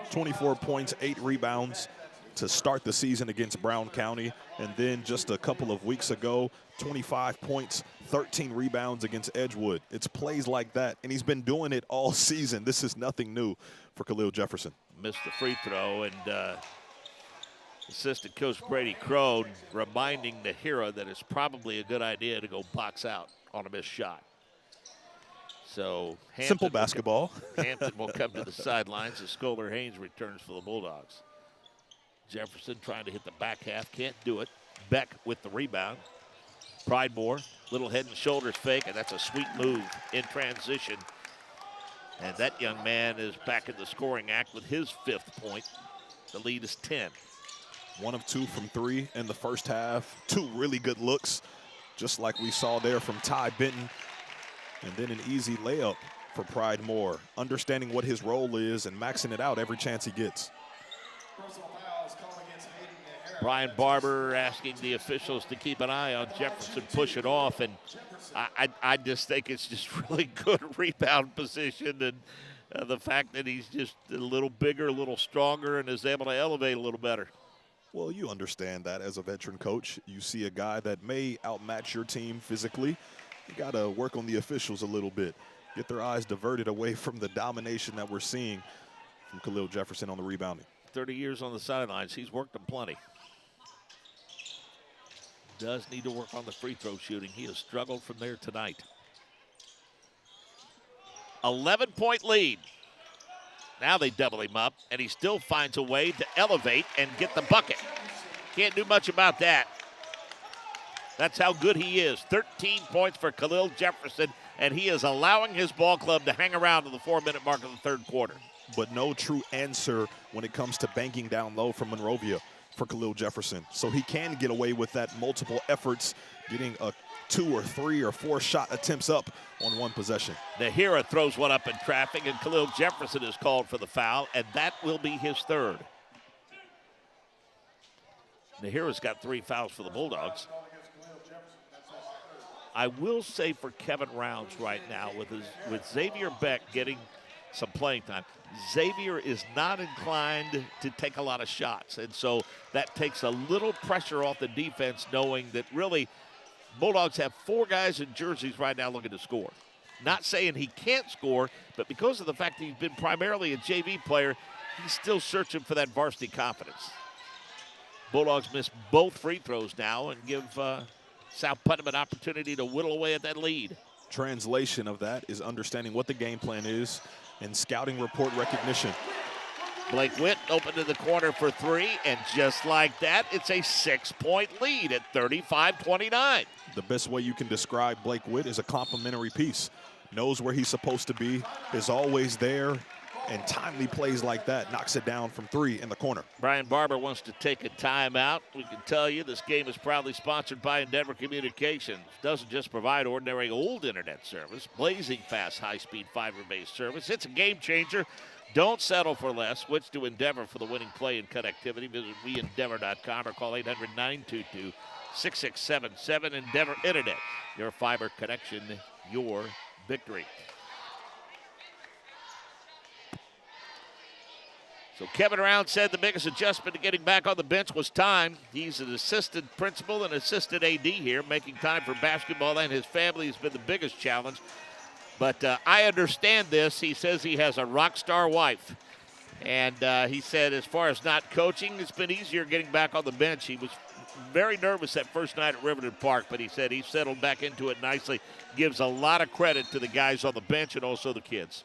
24 points, 8 rebounds to start the season against Brown County. And then just a couple of weeks ago, 25 points, 13 rebounds against Edgewood. It's plays like that, and he's been doing it all season. This is nothing new for Khalil Jefferson. Missed the free throw, and assistant coach Brady Crone reminding Nahira that it's probably a good idea to go box out on a missed shot. So simple basketball. Hampton will come to the sidelines as Scholar Haynes returns for the Bulldogs. Jefferson trying to hit the back half, can't do it. Beck with the rebound. Pridemore, little head and shoulders fake, and that's a sweet move in transition. And that young man is back in the scoring act with his 5th point. The lead is 10. 1 of 2 from 3 in the first half. 2 really good looks, just like we saw there from Ty Benton. And then an easy layup for Pridemore, understanding what his role is and maxing it out every chance he gets. Brian Barber asking the officials to keep an eye on Jefferson, push it off, and I just think it's just really good rebound position, and the fact that he's just a little bigger, a little stronger, and is able to elevate a little better. Well, you understand that as a veteran coach. You see a guy that may outmatch your team physically. You got to work on the officials a little bit. Get their eyes diverted away from the domination that we're seeing from Khalil Jefferson on the rebounding. 30 years on the sidelines. He's worked them plenty. Does need to work on the free throw shooting. He has struggled from there tonight. 11-point lead. Now they double him up, and he still finds a way to elevate and get the bucket. Can't do much about that. That's how good he is. 13 points for Khalil Jefferson, and he is allowing his ball club to hang around to the 4-minute mark of the 3rd quarter. But no true answer when it comes to banking down low from Monrovia for Khalil Jefferson. So he can get away with that multiple efforts, getting a 2 or 3 or 4 shot attempts up on 1 possession. Nahira throws one up in traffic, and Khalil Jefferson is called for the foul, and that will be his 3rd. Nahira's got 3 fouls for the Bulldogs. I will say for Kevin Rounds right now, with Xavier Beck getting some playing time, Xavier is not inclined to take a lot of shots. And so that takes a little pressure off the defense, knowing that really Bulldogs have 4 guys in jerseys right now looking to score. Not saying he can't score, but because of the fact that he's been primarily a JV player, he's still searching for that varsity confidence. Bulldogs miss both free throws now and give South Putnam an opportunity to whittle away at that lead. Translation of that is understanding what the game plan is and scouting report recognition. Blake Witt open to the corner for 3, and just like that, it's a 6-point lead at 35-29. The best way you can describe Blake Witt is a complimentary piece. Knows where he's supposed to be, is always there, and timely plays like that knocks it down from 3 in the corner. Brian Barber wants to take a timeout. We can tell you this game is proudly sponsored by Endeavor Communications. Doesn't just provide ordinary old internet service, blazing fast, high-speed fiber-based service. It's a game changer. Don't settle for less. Switch to Endeavor for the winning play and connectivity. Visit weendeavor.com or call 800-922-6677. Endeavor Internet, your fiber connection, your victory. So Kevin Round said the biggest adjustment to getting back on the bench was time. He's an assistant principal and assistant AD here. Making time for basketball and his family has been the biggest challenge. But I understand this. He says he has a rock star wife. And he said as far as not coaching, it's been easier getting back on the bench. He was very nervous that first night at Riverton Park, but he said he settled back into it nicely. Gives a lot of credit to the guys on the bench and also the kids.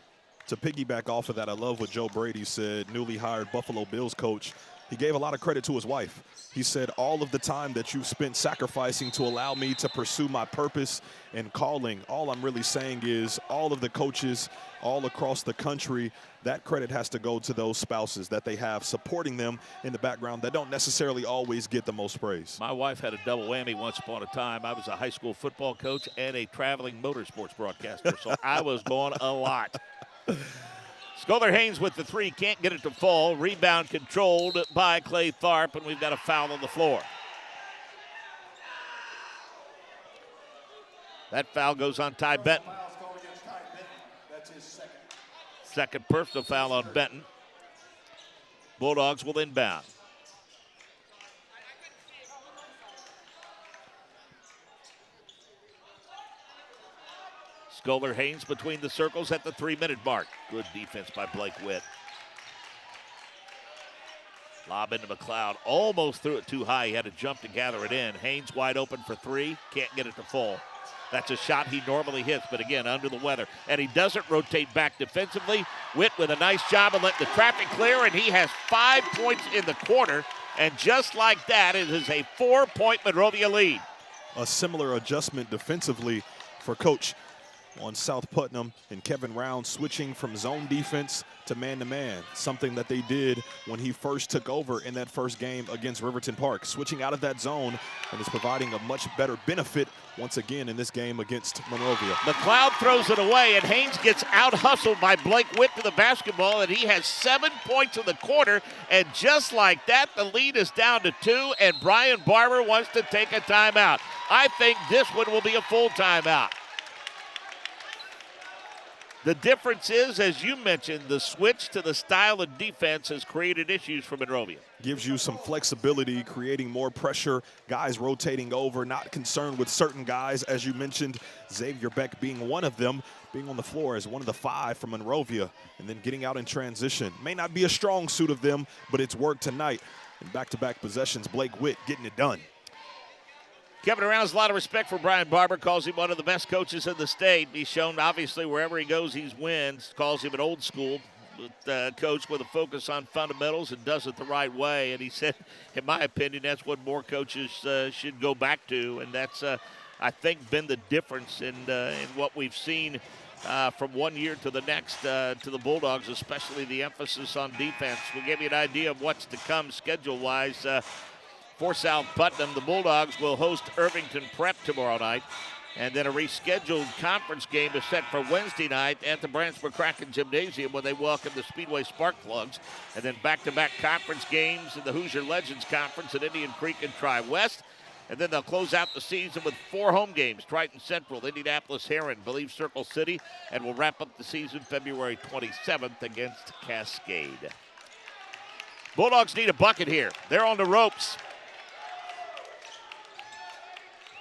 To piggyback off of that, I love what Joe Brady said, newly hired Buffalo Bills coach. He gave a lot of credit to his wife. He said, all of the time that you've spent sacrificing to allow me to pursue my purpose and calling, all I'm really saying is all of the coaches all across the country, that credit has to go to those spouses that they have supporting them in the background that don't necessarily always get the most praise. My wife had a double whammy once upon a time. I was a high school football coach and a traveling motorsports broadcaster, so I was gone a lot. Skylar Haynes with the three, can't get it to fall. Rebound controlled by Clay Tharp, and we've got a foul on the floor. That foul goes on Ty Benton. That's his second. Second personal foul on Benton. Bulldogs will inbound. Skylar Haynes between the circles at the 3-minute mark. Good defense by Blake Witt. Lob into McLeod. Almost threw it too high. He had to jump to gather it in. Haynes wide open for three. Can't get it to fall. That's a shot he normally hits, but again, under the weather. And he doesn't rotate back defensively. Witt with a nice job of letting the traffic clear, and he has 5 points in the quarter. And just like that, it is a 4-point Monrovia lead. A similar adjustment defensively for Coach on South Putnam, and Kevin Round switching from zone defense to man-to-man, something that they did when he first took over in that first game against Riverton Park, switching out of that zone, and is providing a much better benefit once again in this game against Monrovia. McLeod throws it away, and Haynes gets out-hustled by Blake Witt to the basketball, and he has 7 points in the quarter, and just like that, the lead is down to 2, and Brian Barber wants to take a timeout. I think this one will be a full timeout. The difference is, as you mentioned, the switch to the style of defense has created issues for Monrovia. Gives you some flexibility, creating more pressure, guys rotating over, not concerned with certain guys, as you mentioned, Xavier Beck being one of them, being on the floor as one of the 5 from Monrovia, and then getting out in transition. May not be a strong suit of them, but it's worked tonight. In back-to-back possessions, Blake Witt getting it done. Kevin Around has a lot of respect for Brian Barber, calls him one of the best coaches in the state. He's shown, obviously, wherever he goes, he wins. Calls him an old school coach with a focus on fundamentals and does it the right way. And he said, in my opinion, that's what more coaches should go back to. And that's, I think, been the difference in what we've seen from one year to the next to the Bulldogs, especially the emphasis on defense. We'll give you an idea of what's to come schedule-wise. For South Putnam, the Bulldogs will host Irvington Prep tomorrow night. And then a rescheduled conference game is set for Wednesday night at the Branch McCracken Gymnasium when they welcome the Speedway Sparkplugs. And then back-to-back conference games in the Hoosier Legends Conference at Indian Creek and Tri-West. And then they'll close out the season with 4 home games: Triton Central, Indianapolis Heron, Believe Circle City, and we'll wrap up the season February 27th against Cascade. Bulldogs need a bucket here. They're on the ropes.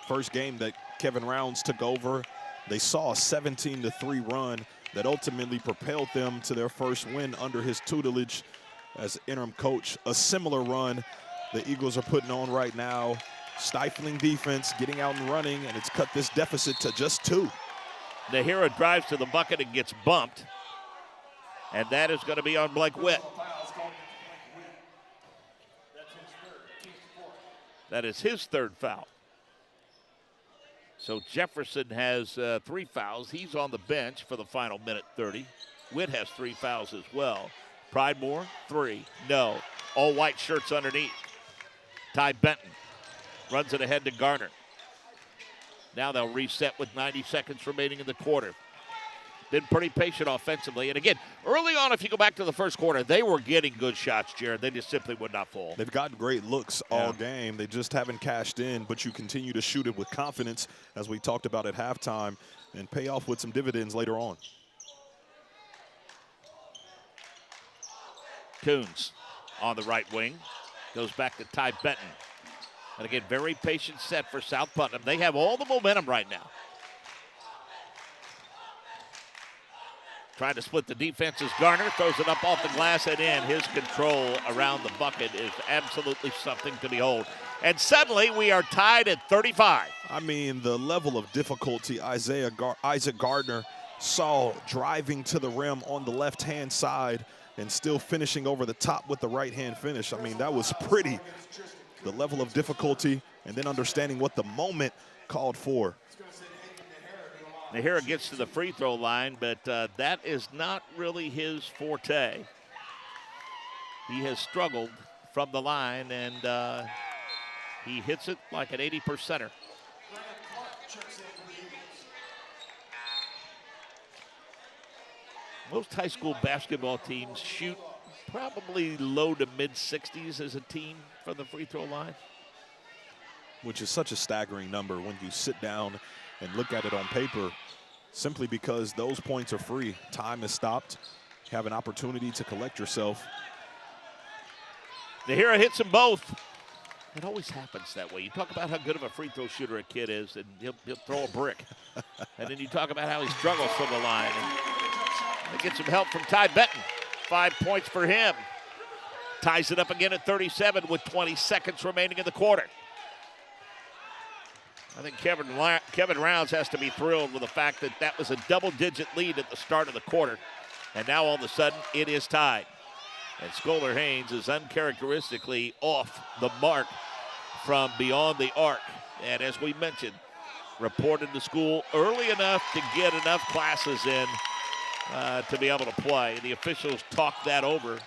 First game that Kevin Rounds took over, they saw a 17-3 run that ultimately propelled them to their first win under his tutelage as interim coach. A similar run the Eagles are putting on right now, stifling defense, getting out and running, and it's cut this deficit to just 2. Nahira drives to the bucket and gets bumped, and that is going to be on Blake Witt. That is his 3rd foul. So Jefferson has 3 fouls. He's on the bench for the final minute 30. Witt has 3 fouls as well. Pridemore, 3. No. All white shirts underneath. Ty Benton runs it ahead to Garner. Now they'll reset with 90 seconds remaining in the quarter. Been pretty patient offensively. And again, early on, if you go back to the first quarter, they were getting good shots, Jared. They just simply would not fall. They've gotten great looks all game. They just haven't cashed in, but you continue to shoot it with confidence, as we talked about at halftime, and pay off with some dividends later on. Coons on the right wing. Goes back to Ty Benton. And again, very patient set for South Putnam. They have all the momentum right now. Trying to split the defense is Garner. Throws it up off the glass and in. His control around the bucket is absolutely something to behold. And suddenly we are tied at 35. I mean, the level of difficulty Isaac Gardner saw driving to the rim on the left-hand side and still finishing over the top with the right-hand finish. I mean, that was pretty. The level of difficulty and then understanding what the moment called for. Nahira gets to the free throw line, but that is not really his forte. He has struggled from the line, and he hits it like an 80%er. Most high school basketball teams shoot probably low to mid-60s as a team from the free throw line. Which is such a staggering number when you sit down and look at it on paper, simply because those points are free. Time is stopped. You have an opportunity to collect yourself. Nahira hits them both. It always happens that way. You talk about how good of a free throw shooter a kid is, and he'll throw a brick. And then you talk about how he struggles from the line. And he gets some help from Ty Benton. 5 points for him. Ties it up again at 37 with 20 seconds remaining in the quarter. I think Kevin Rounds has to be thrilled with the fact that that was a double-digit lead at the start of the quarter. And now all of a sudden it is tied. And Scholar Haynes is uncharacteristically off the mark from beyond the arc. And as we mentioned, reported to school early enough to get enough classes in to be able to play. The officials talked that over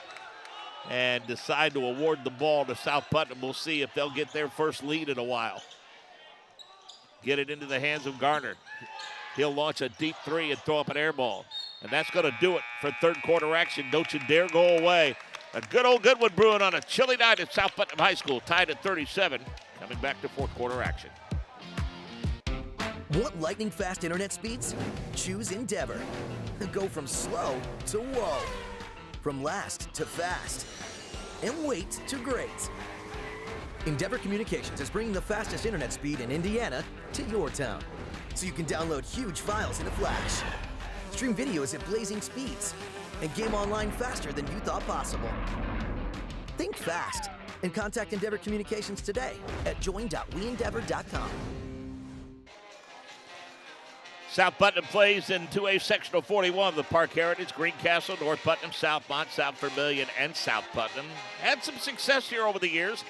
and decide to award the ball to South Putnam. We'll see if they'll get their first lead in a while. Get it into the hands of Garner. He'll launch a deep three and throw up an air ball. And that's going to do it for third quarter action. Don't you dare go away. A good old good one brewing on a chilly night at South Putnam High School, tied at 37. Coming back to fourth quarter action. Want lightning fast internet speeds? Choose Endeavor. Go from slow to whoa. From last to fast. And wait to great. Endeavor Communications is bringing the fastest internet speed in Indiana to your town. So you can download huge files in a flash. Stream videos at blazing speeds. And game online faster than you thought possible. Think fast and contact Endeavor Communications today at join.weendeavor.com. South Putnam plays in 2A Sectional 41 of the Park Heritage. Greencastle, North Putnam, Southmont, South Vermilion, and South Putnam. Had some success here over the years.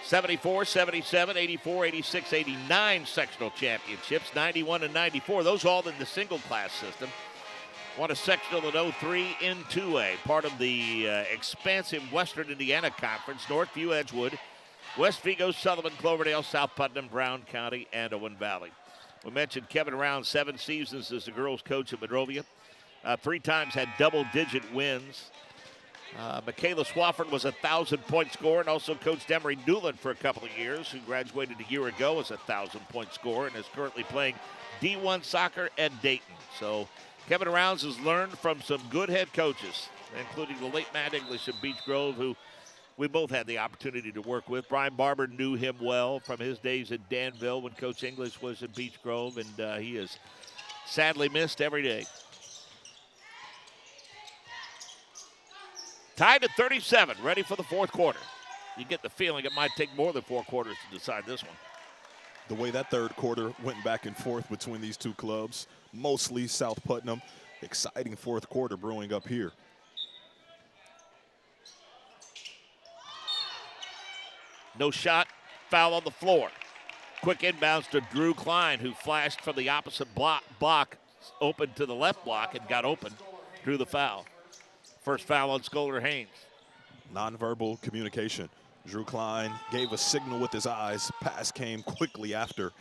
74, 77, 84, 86, 89 sectional championships, 91 and 94. Those all in the single class system. Won a sectional in 03 in 2A, part of the expansive Western Indiana Conference. Northview, Edgewood, West Vigo, Sullivan, Cloverdale, South Putnam, Brown County, and Owen Valley. We mentioned Kevin Round, 7 seasons as the girls' coach at Monrovia. 3 times had double-digit wins. Michaela Swafford was a 1,000-point scorer and also coached Emery Newland for a couple of years, who graduated a year ago as a 1,000-point scorer and is currently playing D1 soccer at Dayton. So Kevin Rounds has learned from some good head coaches, including the late Matt English of Beech Grove, who we both had the opportunity to work with. Brian Barber knew him well from his days at Danville when Coach English was at Beech Grove, and he is sadly missed every day. Tied at 37, ready for the fourth quarter. You get the feeling it might take more than 4 quarters to decide this one. The way that third quarter went back and forth between these two clubs, mostly South Putnam. Exciting fourth quarter brewing up here. No shot, foul on the floor. Quick inbounds to Drew Klein, who flashed from the opposite block, open to the left block and got open, drew the foul. First foul on Scholar Haynes. Nonverbal communication. Drew Klein gave a signal with his eyes. Pass came quickly after.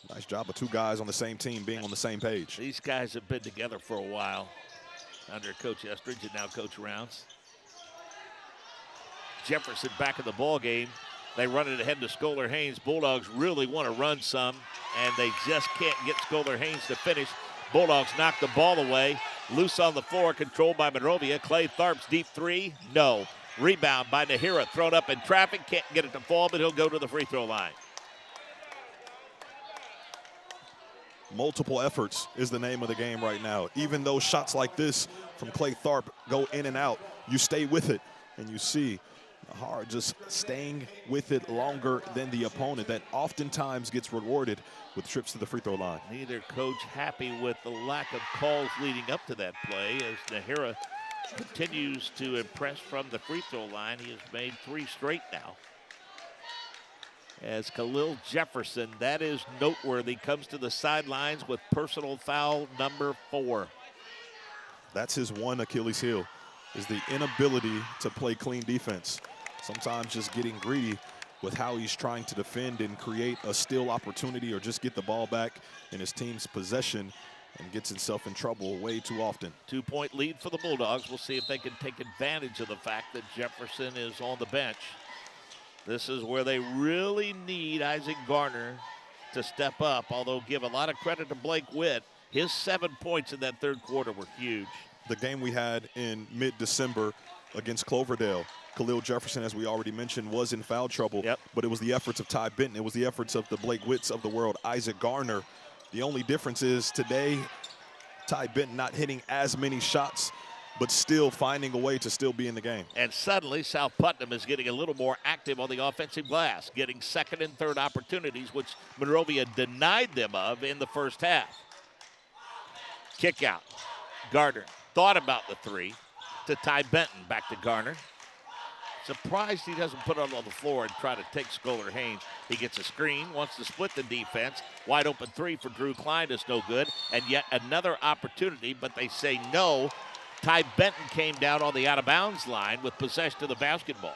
Nice job of 2 guys on the same team being on the same page. These guys have been together for a while under Coach Estridge and now Coach Rounds. Jefferson back in the ball game. They run it ahead to Scholar Haynes. Bulldogs really want to run some, and they just can't get Scholar Haynes to finish. Bulldogs knock the ball away. Loose on the floor, controlled by Monrovia. Clay Tharp's deep three, no. Rebound by Nahira, thrown up in traffic, can't get it to fall, but he'll go to the free throw line. Multiple efforts is the name of the game right now. Even though shots like this from Clay Tharp go in and out, you stay with it, and you see Nahara just staying with it longer than the opponent. That oftentimes gets rewarded with trips to the free throw line. Neither coach happy with the lack of calls leading up to that play as Nahira continues to impress from the free throw line. He has made 3 straight now. As Khalil Jefferson, that is noteworthy, comes to the sidelines with personal foul number 4. That's his one Achilles heel, is the inability to play clean defense. Sometimes just getting greedy with how he's trying to defend and create a steal opportunity or just get the ball back in his team's possession, and gets himself in trouble way too often. 2-point lead for the Bulldogs. We'll see if they can take advantage of the fact that Jefferson is on the bench. This is where they really need Isaac Garner to step up, although give a lot of credit to Blake Witt. His 7 points in that third quarter were huge. The game we had in mid-December against Cloverdale, Khalil Jefferson, as we already mentioned, was in foul trouble, but it was the efforts of Ty Benton. It was the efforts of the Blake Witts of the world, Isaac Garner. The only difference is today, Ty Benton not hitting as many shots, but still finding a way to still be in the game. And suddenly, South Putnam is getting a little more active on the offensive glass, getting second and third opportunities, which Monrovia denied them of in the first half. Kick out. Garner thought about the 3 to Ty Benton. Back to Garner. Surprised he doesn't put it on the floor and try to take Scholar Haynes. He gets a screen, wants to split the defense. Wide open 3 for Drew Klein is no good. And yet another opportunity, but they say no. Ty Benton came down on the out-of-bounds line with possession of the basketball.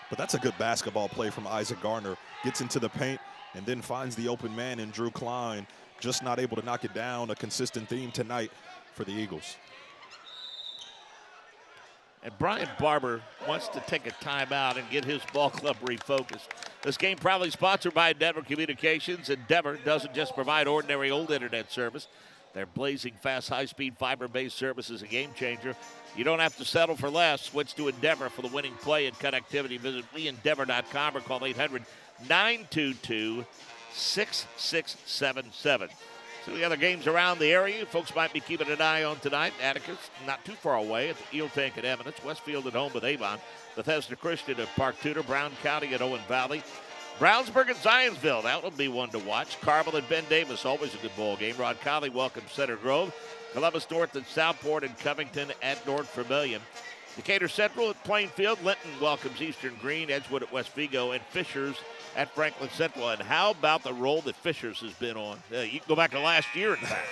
But that's a good basketball play from Isaac Garner. Gets into the paint and then finds the open man in Drew Klein. Just not able to knock it down. A consistent theme tonight for the Eagles. And Brian Barber wants to take a timeout and get his ball club refocused. This game proudly sponsored by Denver Communications. And Denver doesn't just provide ordinary old internet service. Their blazing fast, high-speed, fiber-based service is a game changer. You don't have to settle for less. Switch to Endeavor for the winning play and connectivity. Visit weendeavor.com or call 800-922-6677. So the other games around the area, folks might be keeping an eye on tonight. Atticus, not too far away at the Eel Tank at Eminence. Westfield at home with Avon. Bethesda Christian at Park Tudor. Brown County at Owen Valley. Brownsburg and Zionsville, that will be one to watch. Carmel and Ben Davis, always a good ball game. Rod Conley welcomes Center Grove. Columbus North and Southport and Covington at North Vermilion. Decatur Central at Plainfield. Linton welcomes Eastern Green. Edgewood at West Vigo. And Fishers at Franklin Central. And how about the role that Fishers has been on? You can go back to last year, in fact.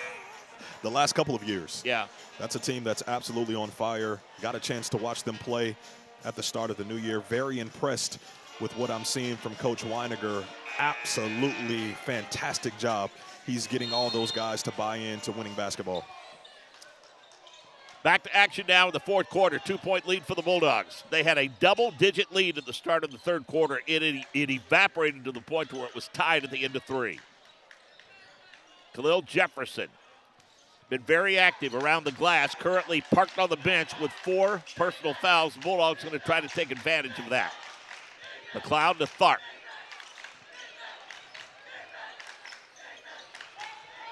The last couple of years. Yeah. That's a team that's absolutely on fire. Got a chance to watch them play at the start of the new year. Very impressed with what I'm seeing from Coach Weiniger. Absolutely fantastic job. He's getting all those guys to buy into winning basketball. Back to action now in the fourth quarter. 2-point lead for the Bulldogs. They had a double-digit lead at the start of the third quarter. It evaporated to the point where it was tied at the end of 3. Khalil Jefferson been very active around the glass, currently parked on the bench with 4 personal fouls. The Bulldogs going to try to take advantage of that. McLeod to Tharp.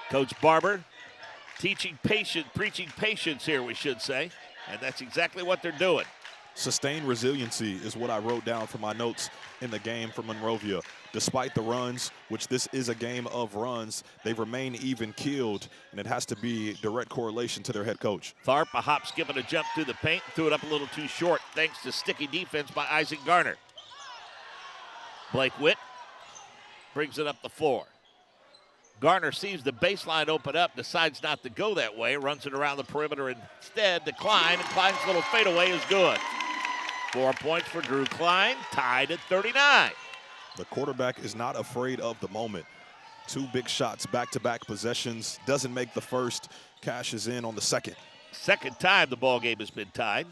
Coach Barber teaching patience, preaching patience here, we should say. And that's exactly what they're doing. Sustained resiliency is what I wrote down for my notes in the game for Monrovia. Despite the runs, which this is a game of runs, they remain even-keeled, and it has to be direct correlation to their head coach. Tharp, a hop, skip, and a jump through the paint, threw it up a little too short thanks to sticky defense by Isaac Garner. Blake Witt brings it up the floor. Garner sees the baseline open up, decides not to go that way, runs it around the perimeter instead to Klein, and Klein's little fadeaway is good. 4 points for Drew Klein, tied at 39. The quarterback is not afraid of the moment. 2 big shots, back-to-back possessions, doesn't make the first, cashes in on the second. Second time the ball game has been tied.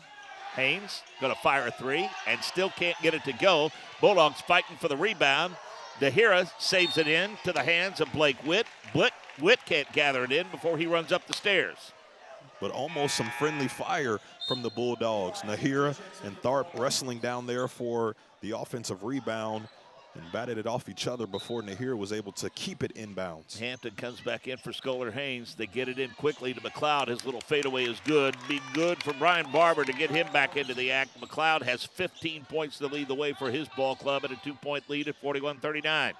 Haynes going to fire a 3 and still can't get it to go. Bulldogs fighting for the rebound. Nahira saves it in to the hands of Blake Witt. Witt can't gather it in before he runs up the stairs. but almost some friendly fire from the Bulldogs. Nahira and Tharp wrestling down there for the offensive rebound and batted it off each other before Nahira was able to keep it inbounds. Hampton comes back in for Scholar Haynes. They get it in quickly to McLeod. His little fadeaway is good. Be good for Brian Barber to get him back into the act. McLeod has 15 points to lead the way for his ball club at a 2-point lead at 41-39.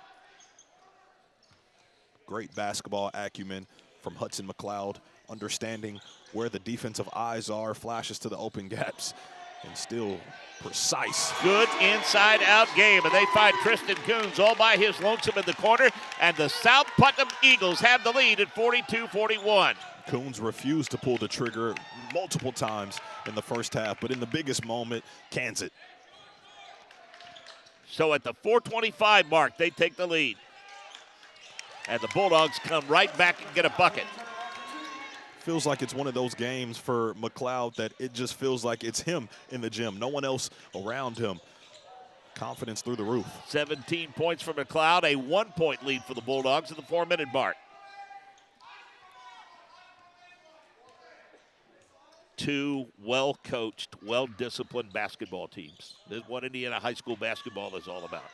Great basketball acumen from Hudson McLeod, understanding where the defensive eyes are, flashes to the open gaps, and still precise. Good inside-out game, and they find Tristan Coons all by his lonesome in the corner, and the South Putnam Eagles have the lead at 42-41. Coons refused to pull the trigger multiple times in the first half, but in the biggest moment, cans it. So at the 4:25 mark, they take the lead. And the Bulldogs come right back and get a bucket. Feels like it's one of those games for McLeod that it just feels like it's him in the gym. No one else around him. Confidence through the roof. 17 points for McLeod, a 1-point lead for the Bulldogs at the 4-minute mark. Two well-coached, well-disciplined basketball teams. This is what Indiana high school basketball is all about.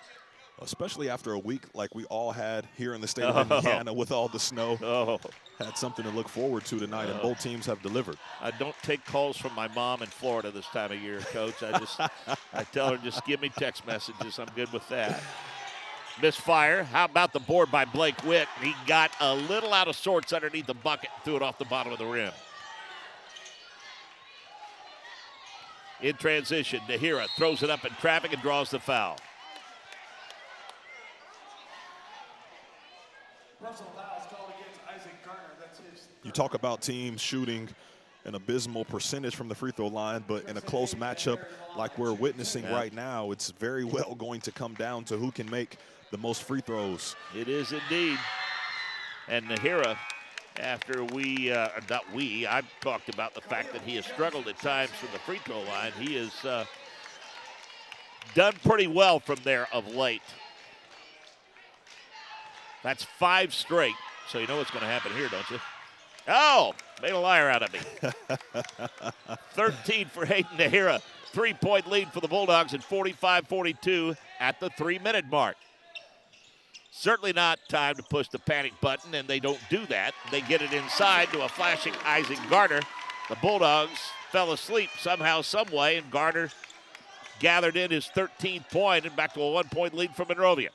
Especially after a week like we all had here in the state of Indiana with all the snow. Had something to look forward to tonight, and both teams have delivered. I don't take calls from my mom in Florida this time of year, Coach. I tell her, just give me text messages. I'm good with that. Misfire. How about the board by Blake Witt? He got a little out of sorts underneath the bucket, threw it off the bottom of the rim. In transition, Nahira throws it up in traffic and draws the foul. You talk about teams shooting an abysmal percentage from the free throw line, but in a close matchup like we're witnessing right now, it's very well going to come down to who can make the most free throws. It is indeed. And Nahira, after I've talked about the fact that he has struggled at times from the free throw line. He has done pretty well from there of late. That's 5 straight, so you know what's going to happen here, don't you? Oh, made a liar out of me. 13 for Hayden Nahira. 3-point lead for the Bulldogs at 45-42 at the 3-minute mark. Certainly not time to push the panic button, and they don't do that. They get it inside to a flashing Isaac Garner. The Bulldogs fell asleep somehow, some way, and Garner gathered in his 13th point and back to a 1-point lead for Monrovia.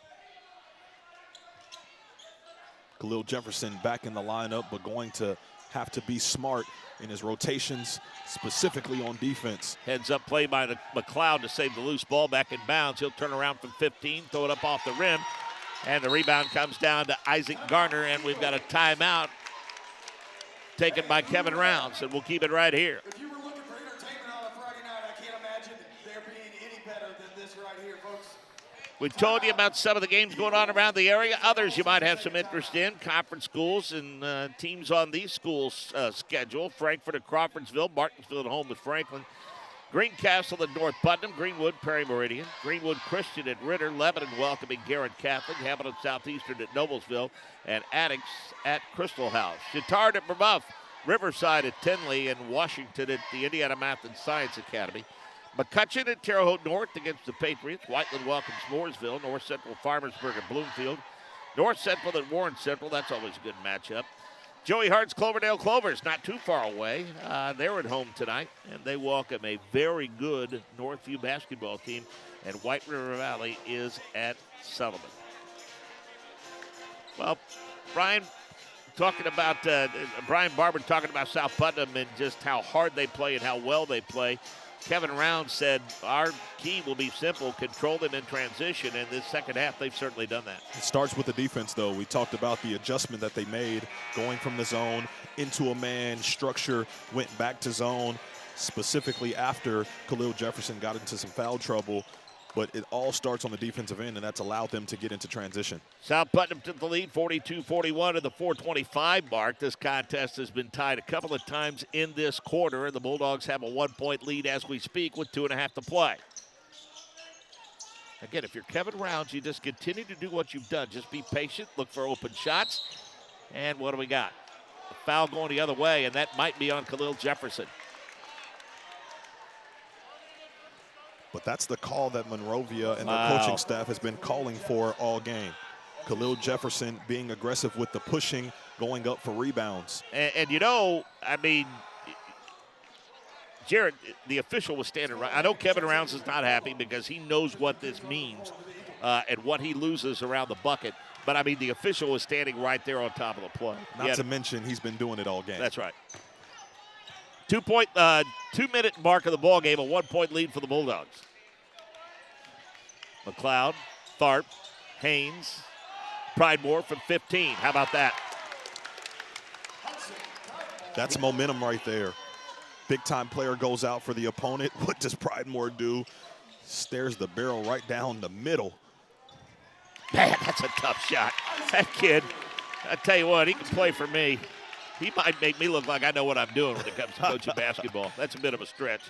Khalil Jefferson back in the lineup, but going to have to be smart in his rotations, specifically on defense. Heads up play by McLeod to save the loose ball back in bounds. He'll turn around from 15, throw it up off the rim, and the rebound comes down to Isaac Garner, and we've got a timeout taken by Kevin Rounds, and we'll keep it right here. If you were looking for entertainment on a Friday night, I can't imagine there being any better than this right here, folks. We told you about some of the games going on around the area. Others you might have some interest in. Conference schools and teams on these schools' schedule. Frankfort at Crawfordsville, Martinsville at home with Franklin. Greencastle at North Putnam, Greenwood, Perry Meridian, Greenwood Christian at Ritter, Lebanon welcoming Garrett Catholic, Hamilton Southeastern at Noblesville, and Addicts at Crystal House. Chittard at Brebeuf, Riverside at Tinley, and Washington at the Indiana Math and Science Academy. McCutcheon at Terre Haute North against the Patriots. Whiteland welcomes Mooresville, North Central Farmersburg at Bloomfield. North Central at Warren Central, that's always a good matchup. Joey Hart's Cloverdale Clovers, not too far away. They're at home tonight, and they welcome a very good Northview basketball team, and White River Valley is at Sullivan. Well, Brian Barber talking about South Putnam and just how hard they play and how well they play. Kevin Round said our key will be simple, control them in transition, and this second half they've certainly done that. It starts with the defense, though. We talked about the adjustment that they made going from the zone into a man structure, went back to zone, specifically after Khalil Jefferson got into some foul trouble. But it all starts on the defensive end, and that's allowed them to get into transition. South Putnam took the lead 42-41 at the 4:25 mark. This contest has been tied a couple of times in this quarter, and the Bulldogs have a 1-point lead as we speak with 2.5 to play. Again, if you're Kevin Rounds, you just continue to do what you've done. Just be patient, look for open shots, and what do we got? foul going the other way, and that might be on Khalil Jefferson. But that's the call that Monrovia and their coaching staff has been calling for all game. Khalil Jefferson being aggressive with the pushing, going up for rebounds. And you know, I mean, Jared, the official was standing right. I know Kevin Rounds is not happy because he knows what this means and what he loses around the bucket. But, I mean, the official was standing right there on top of the play. Not to mention he's been doing it all game. That's right. 2-minute mark of the ball game, a 1-point lead for the Bulldogs. McLeod, Tharp, Haynes, Pridemore from 15. How about that? That's momentum right there. Big-time player goes out for the opponent. What does Pridemore do? Stares the barrel right down the middle. Man, that's a tough shot. That kid, I tell you what, he can play for me. He might make me look like I know what I'm doing when it comes to coaching basketball. That's a bit of a stretch.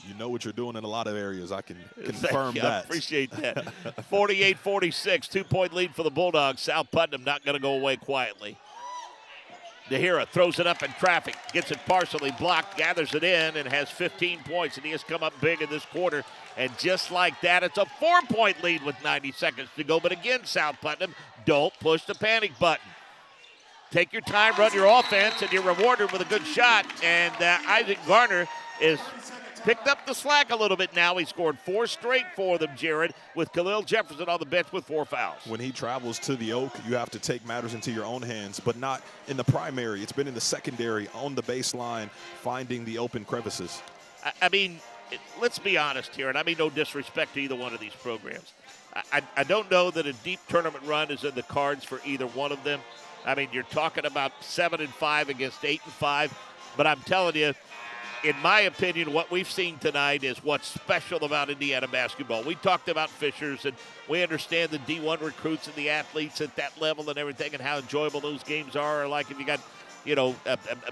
You know what you're doing in a lot of areas. I can confirm that. I appreciate that. 48-46, 2-point lead for the Bulldogs. South Putnam not going to go away quietly. Nahira throws it up in traffic, gets it partially blocked, gathers it in, and has 15 points. And he has come up big in this quarter. And just like that, it's a 4-point lead with 90 seconds to go. But again, South Putnam, don't push the panic button. Take your time, run your offense, and you're rewarded with a good shot. And Isaac Garner is picked up the slack a little bit now. He scored 4 straight for them, Jared, with Khalil Jefferson on the bench with 4 fouls. When he travels to the Oak, you have to take matters into your own hands, but not in the primary. It's been in the secondary, on the baseline, finding the open crevices. I mean, let's be honest here, and I mean no disrespect to either one of these programs. I don't know that a deep tournament run is in the cards for either one of them. I mean, you're talking about 7-5 against 8-5, but I'm telling you, in my opinion, what we've seen tonight is what's special about Indiana basketball. We talked about Fishers, and we understand the D1 recruits and the athletes at that level and everything and how enjoyable those games are. Like if you got,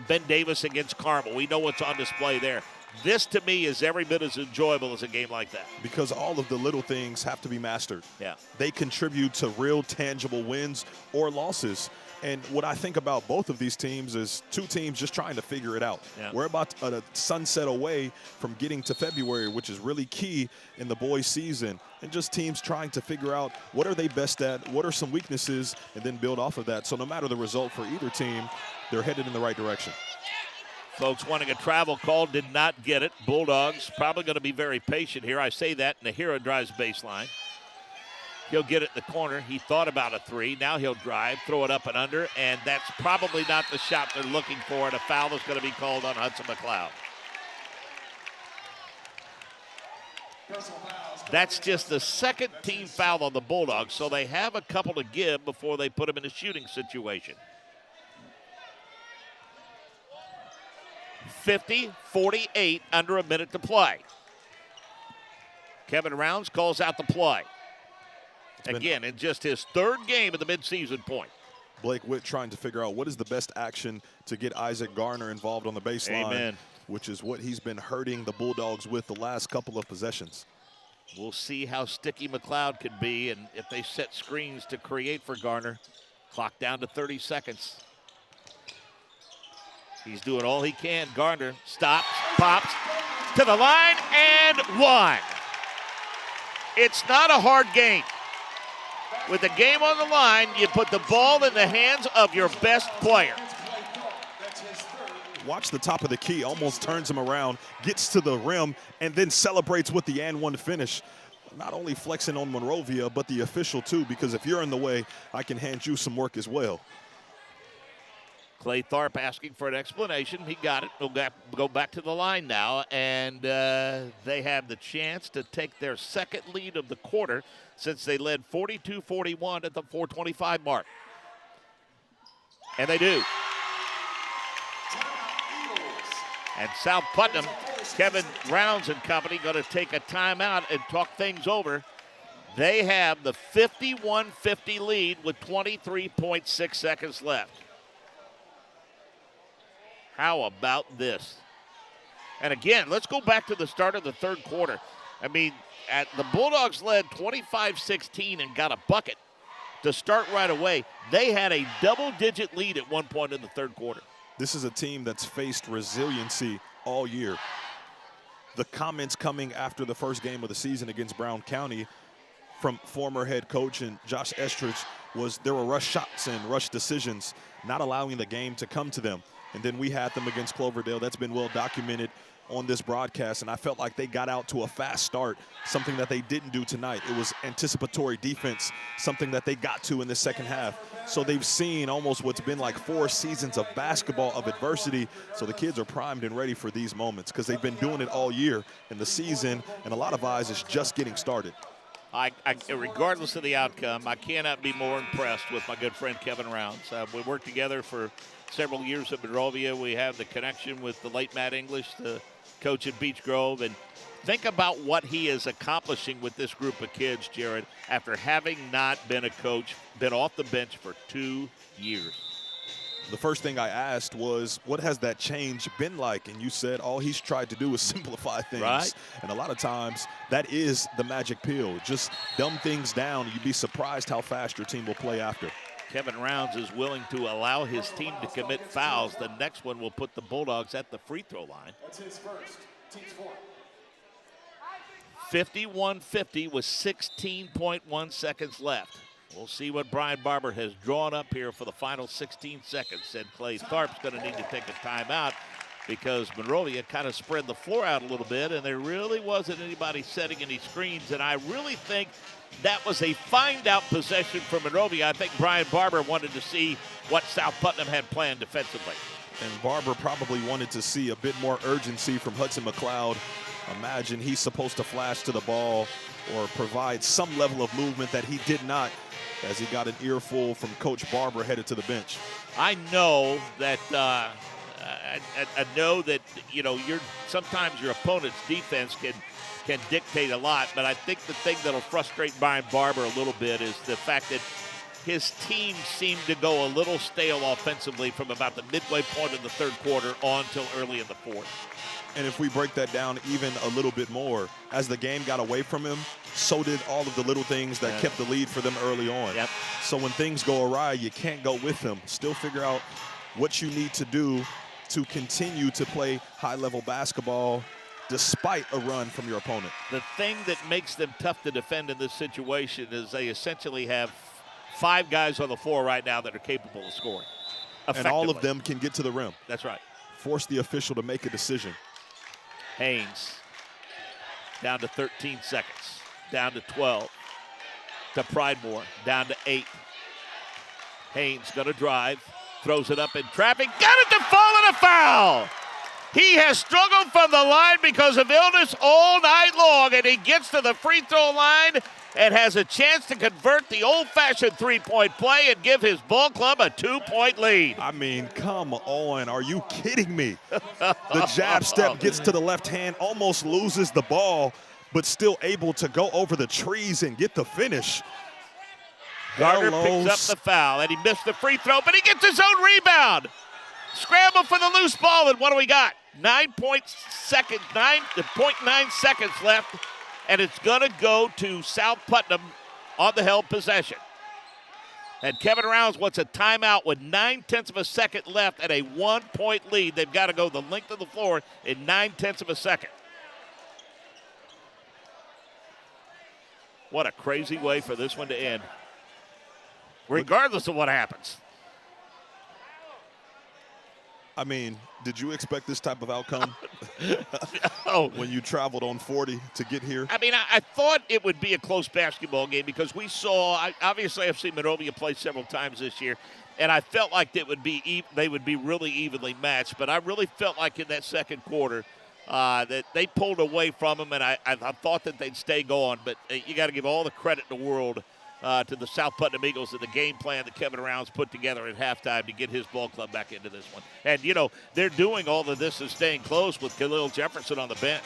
Ben Davis against Carmel. We know what's on display there. This, to me, is every bit as enjoyable as a game like that. Because all of the little things have to be mastered. Yeah. They contribute to real tangible wins or losses. And what I think about both of these teams is 2 teams just trying to figure it out. Yeah. We're about a sunset away from getting to February, which is really key in the boys' season. And just teams trying to figure out what are they best at, what are some weaknesses, and then build off of that. So no matter the result for either team, they're headed in the right direction. Folks wanting a travel call did not get it. Bulldogs probably going to be very patient here. I say that. Nahira drives baseline. He'll get it in the corner. He thought about a 3. Now he'll drive, throw it up and under, and that's probably not the shot they're looking for, and a foul is going to be called on Hudson McLeod. That's just the second team foul on the Bulldogs, so they have a couple to give before they put them in a shooting situation. 50-48, under a minute to play. Kevin Rounds calls out the play. Again, in just his 3rd game of the midseason point. Blake Witt trying to figure out what is the best action to get Isaac Garner involved on the baseline. Amen. Which is what he's been hurting the Bulldogs with the last couple of possessions. We'll see how sticky McLeod could be, and if they set screens to create for Garner. Clock down to 30 seconds. He's doing all he can. Garner stops, pops, to the line, and 1. It's not a hard game. With the game on the line, you put the ball in the hands of your best player. Watch the top of the key, almost turns him around, gets to the rim, and then celebrates with the and 1 finish. Not only flexing on Monrovia, but the official too, because if you're in the way, I can hand you some work as well. Clay Tharp asking for an explanation. He got it. We'll go back to the line now, and they have the chance to take their second lead of the quarter since they led 42-41 at the 4:25 mark. And they do. And South Putnam, Kevin Rounds and company, going to take a timeout and talk things over. They have the 51-50 lead with 23.6 seconds left. How about this? And again, let's go back to the start of the 3rd quarter. I mean, the Bulldogs led 25-16 and got a bucket. to start right away. They had a double-digit lead at one point in the third quarter. This is a team that's faced resiliency all year. The comments coming after the first game of the season against Brown County from former head coach and Josh Estridge was there were rush shots and rush decisions, not allowing the game to come to them. And then we had them against Cloverdale. That's been well documented on this broadcast, and I felt like they got out to a fast start, something that they didn't do tonight. It was anticipatory defense, something that they got to in the second half. So they've seen almost what's been like 4 seasons of basketball of adversity. So the kids are primed and ready for these moments because they've been doing it all year, and the season, in a lot of eyes, is just getting started. Regardless of the outcome, I cannot be more impressed with my good friend Kevin Rounds. We worked together for several years at Monrovia. We have the connection with the late Matt English, the coach at Beech Grove, and think about what he is accomplishing with this group of kids, Jared, after having not been a coach, been off the bench for 2 years. The first thing I asked was, what has that change been like? And you said all he's tried to do is simplify things. Right. And a lot of times that is the magic pill. Just dumb things down. You'd be surprised how fast your team will play after. Kevin Rounds is willing to allow his team to commit fouls. The next one will put the Bulldogs at the free throw line. That's his first. Team's 4. 51-50 with 16.1 seconds left. We'll see what Brian Barber has drawn up here for the final 16 seconds. And Clay Tharp's going to need to take a timeout because Monrovia kind of spread the floor out a little bit, and there really wasn't anybody setting any screens. And I really think that was a find-out possession for Monrovia. I think Brian Barber wanted to see what South Putnam had planned defensively. And Barber probably wanted to see a bit more urgency from Hudson McLeod. Imagine he's supposed to flash to the ball or provide some level of movement that he did not, as he got an earful from Coach Barber headed to the bench. I know that I know that, you know, sometimes your opponent's defense can dictate a lot, but I think the thing that'll frustrate Brian Barber a little bit is the fact that his team seemed to go a little stale offensively from about the midway point of the third quarter on till early in the fourth. And if we break that down even a little bit more, as the game got away from him, so did all of the little things that kept the lead for them early on. Yep. So when things go awry, you can't go with them. Still figure out what you need to do to continue to play high-level basketball despite a run from your opponent. The thing that makes them tough to defend in this situation is they essentially have 5 guys on the floor right now that are capable of scoring. And all of them can get to the rim. That's right. Force the official to make a decision. Haynes down to 13 seconds, down to 12. To Pridemore, down to 8. Haynes gonna drive, throws it up in traffic, got it to fall in a foul. He has struggled from the line because of illness all night long, and he gets to the free throw line and has a chance to convert the old-fashioned three-point play and give his ball club a 2-point lead. I mean, come on. Are you kidding me? The jab step gets to the left hand, almost loses the ball, but still able to go over the trees and get the finish. Gardner picks up the foul, and he missed the free throw, but he gets his own rebound. Scramble for the loose ball, and what do we got? 9.9 seconds left, and it's going to go to South Putnam on the held possession. And Kevin Rounds wants a timeout with 9/10 of a second left and a 1-point lead. They've got to go the length of the floor in 9/10 of a second. What a crazy way for this one to end, regardless of what happens. I mean, did you expect this type of outcome when you traveled on 40 to get here? I mean, I thought it would be a close basketball game because we saw, obviously I've seen Monrovia play several times this year, and I felt like they would be really evenly matched, but I really felt like in that second quarter that they pulled away from them, and I thought that they'd stay going, but you got to give all the credit in the world to the South Putnam Eagles and the game plan that Kevin Rounds put together at halftime to get his ball club back into this one. And, you know, they're doing all of this and staying close with Khalil Jefferson on the bench.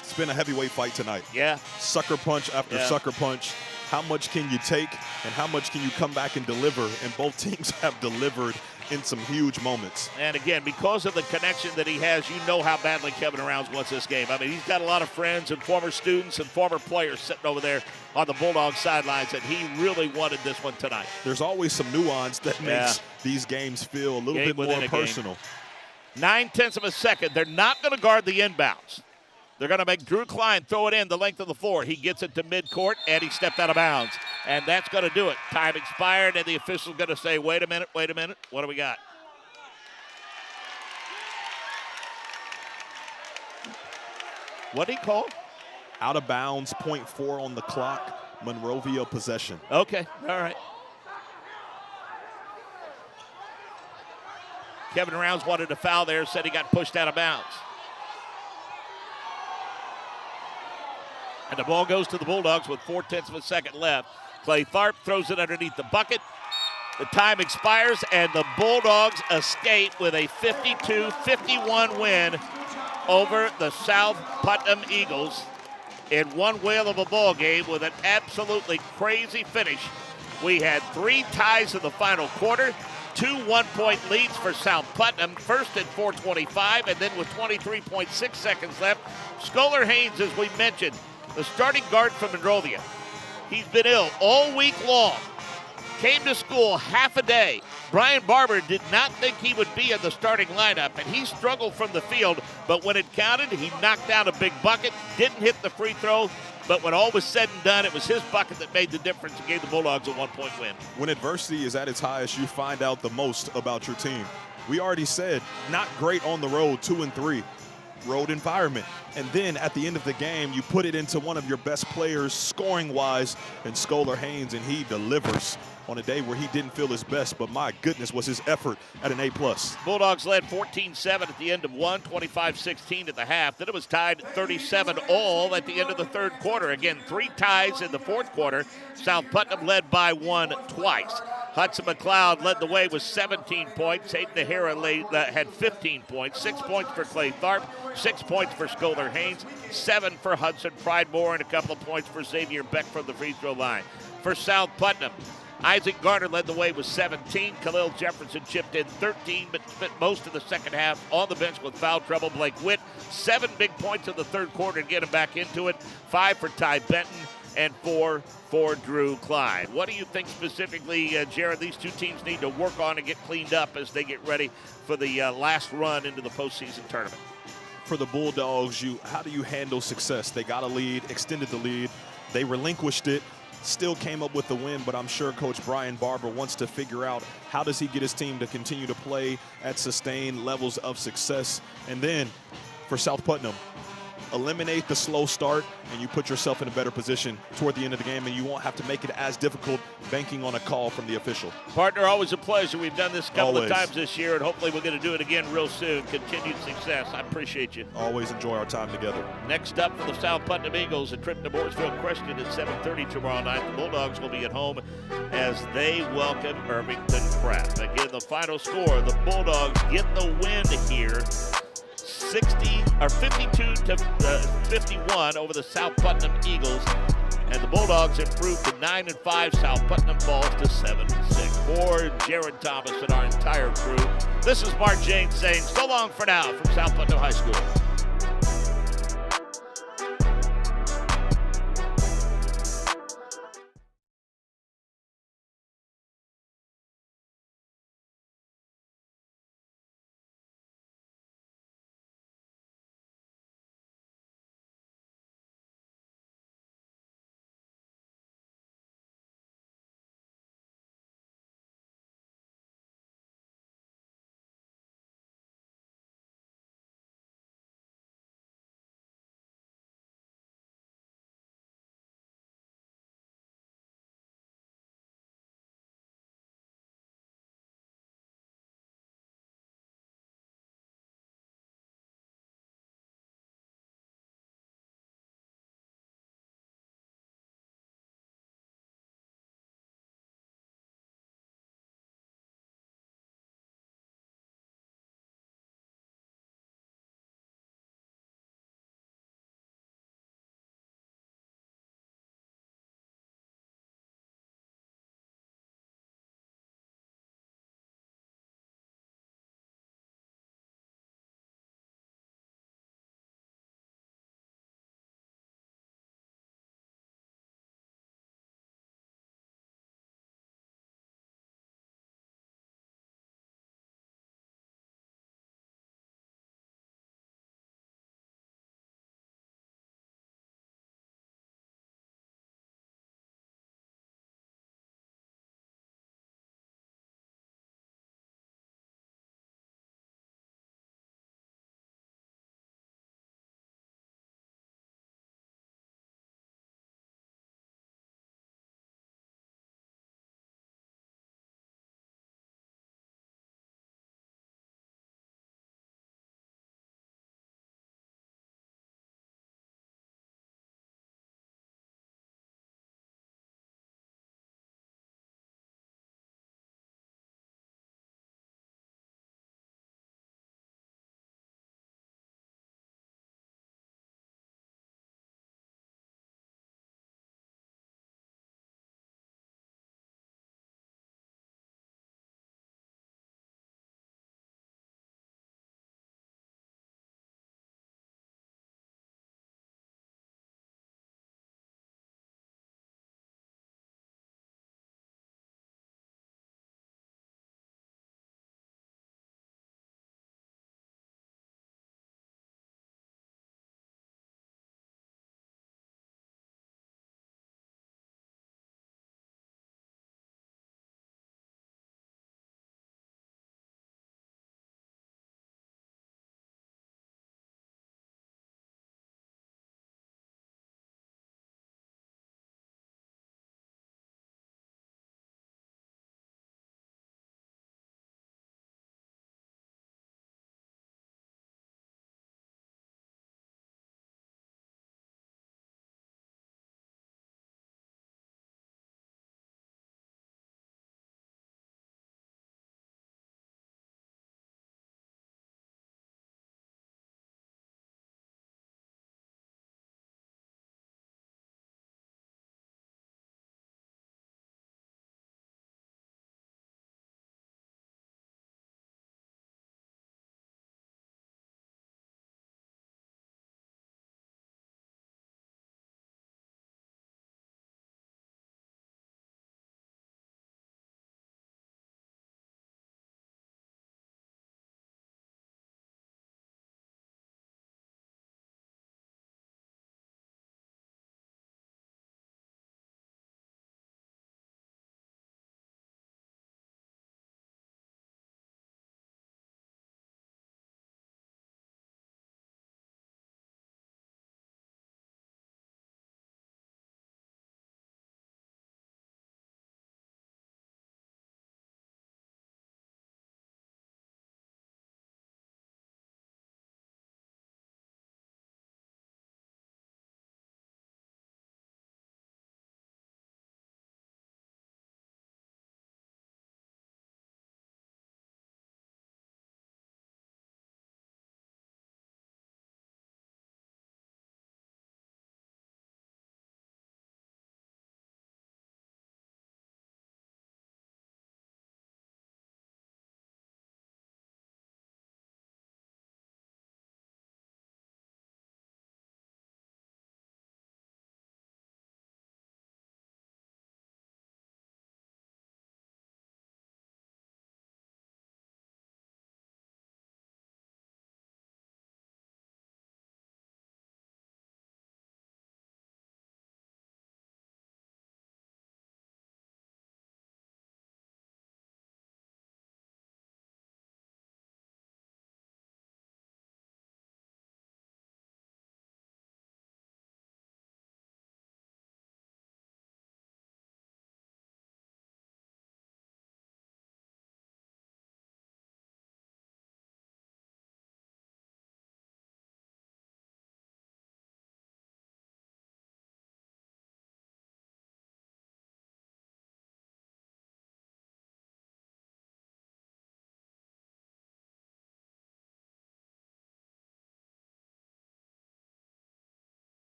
It's been a heavyweight fight tonight. Yeah. Sucker punch after sucker punch. How much can you take and how much can you come back and deliver? And both teams have delivered in some huge moments. And again, because of the connection that he has, you know how badly Kevin Rounds wants this game. I mean, he's got a lot of friends and former students and former players sitting over there on the Bulldogs sidelines, and he really wanted this one tonight. There's always some nuance that makes these games feel a little bit more personal. 9/10 of a second. They're not going to guard the inbounds. They're going to make Drew Klein throw it in the length of the floor. He gets it to midcourt, and he stepped out of bounds. And that's going to do it. Time expired, and the official's going to say, wait a minute. What do we got? What did he call? Out of bounds, 0.4 on the clock, Monrovia possession. Okay, all right. Kevin Rounds wanted a foul there, said he got pushed out of bounds. And the ball goes to the Bulldogs with 4/10 of a second left. Clay Tharp throws it underneath the bucket. The time expires, and the Bulldogs escape with a 52-51 win over the South Putnam Eagles in one whale of a ball game with an absolutely crazy finish. We had 3 ties in the final quarter, 2 one-point leads for South Putnam, first at 4:25, and then with 23.6 seconds left, Scholar Haynes, as we mentioned, the starting guard from Monrovia. He's been ill all week long. Came to school half a day. Brian Barber did not think he would be in the starting lineup, and he struggled from the field, but when it counted, he knocked down a big bucket, didn't hit the free throw, but when all was said and done, it was his bucket that made the difference and gave the Bulldogs a 1-point win. When adversity is at its highest, you find out the most about your team. We already said, not great on the road, 2-3. Road environment. And then at the end of the game, you put it into one of your best players scoring-wise in Scholar Haynes, and he delivers on a day where he didn't feel his best, but my goodness, was his effort at an A+. Bulldogs led 14-7 at the end of one, 25-16 at the half. Then it was tied at 37 all at the end of the third quarter. Again, 3 ties in the fourth quarter. South Putnam led by 1 twice. Hudson McLeod led the way with 17 points. Hayden Nahara had 15 points. 6 points for Clay Tharp, 6 points for Scholar Haynes, 7 for Hudson Pridemore, and a couple of points for Xavier Beck from the free throw line. For South Putnam, Isaac Garner led the way with 17. Khalil Jefferson chipped in 13, but spent most of the second half on the bench with foul trouble. Blake Witt, 7 big points in the third quarter to get him back into it. 5 for Ty Benton, and 4 for Drew Klein. What do you think specifically, Jared, these two teams need to work on and get cleaned up as they get ready for the last run into the postseason tournament? For the Bulldogs, how do you handle success? They got a lead, extended the lead. They relinquished it, still came up with the win, but I'm sure Coach Brian Barber wants to figure out how does he get his team to continue to play at sustained levels of success. And then for South Putnam, eliminate the slow start, and you put yourself in a better position toward the end of the game, and you won't have to make it as difficult banking on a call from the official. Partner, always a pleasure. We've done this a couple of times this year, and hopefully we're going to do it again real soon. Continued success. I appreciate you. Always enjoy our time together. Next up for the South Putnam Eagles, a trip to Mooresville Christian at 7:30 tomorrow night. The Bulldogs will be at home as they welcome Irvington Craft. Again, the final score, the Bulldogs get the win here. 52 to 51 over the South Putnam Eagles, and the Bulldogs improved to 9-5. South Putnam falls to 7-6. For Jared Thomas and our entire crew, this is Mark James saying so long for now from South Putnam High School.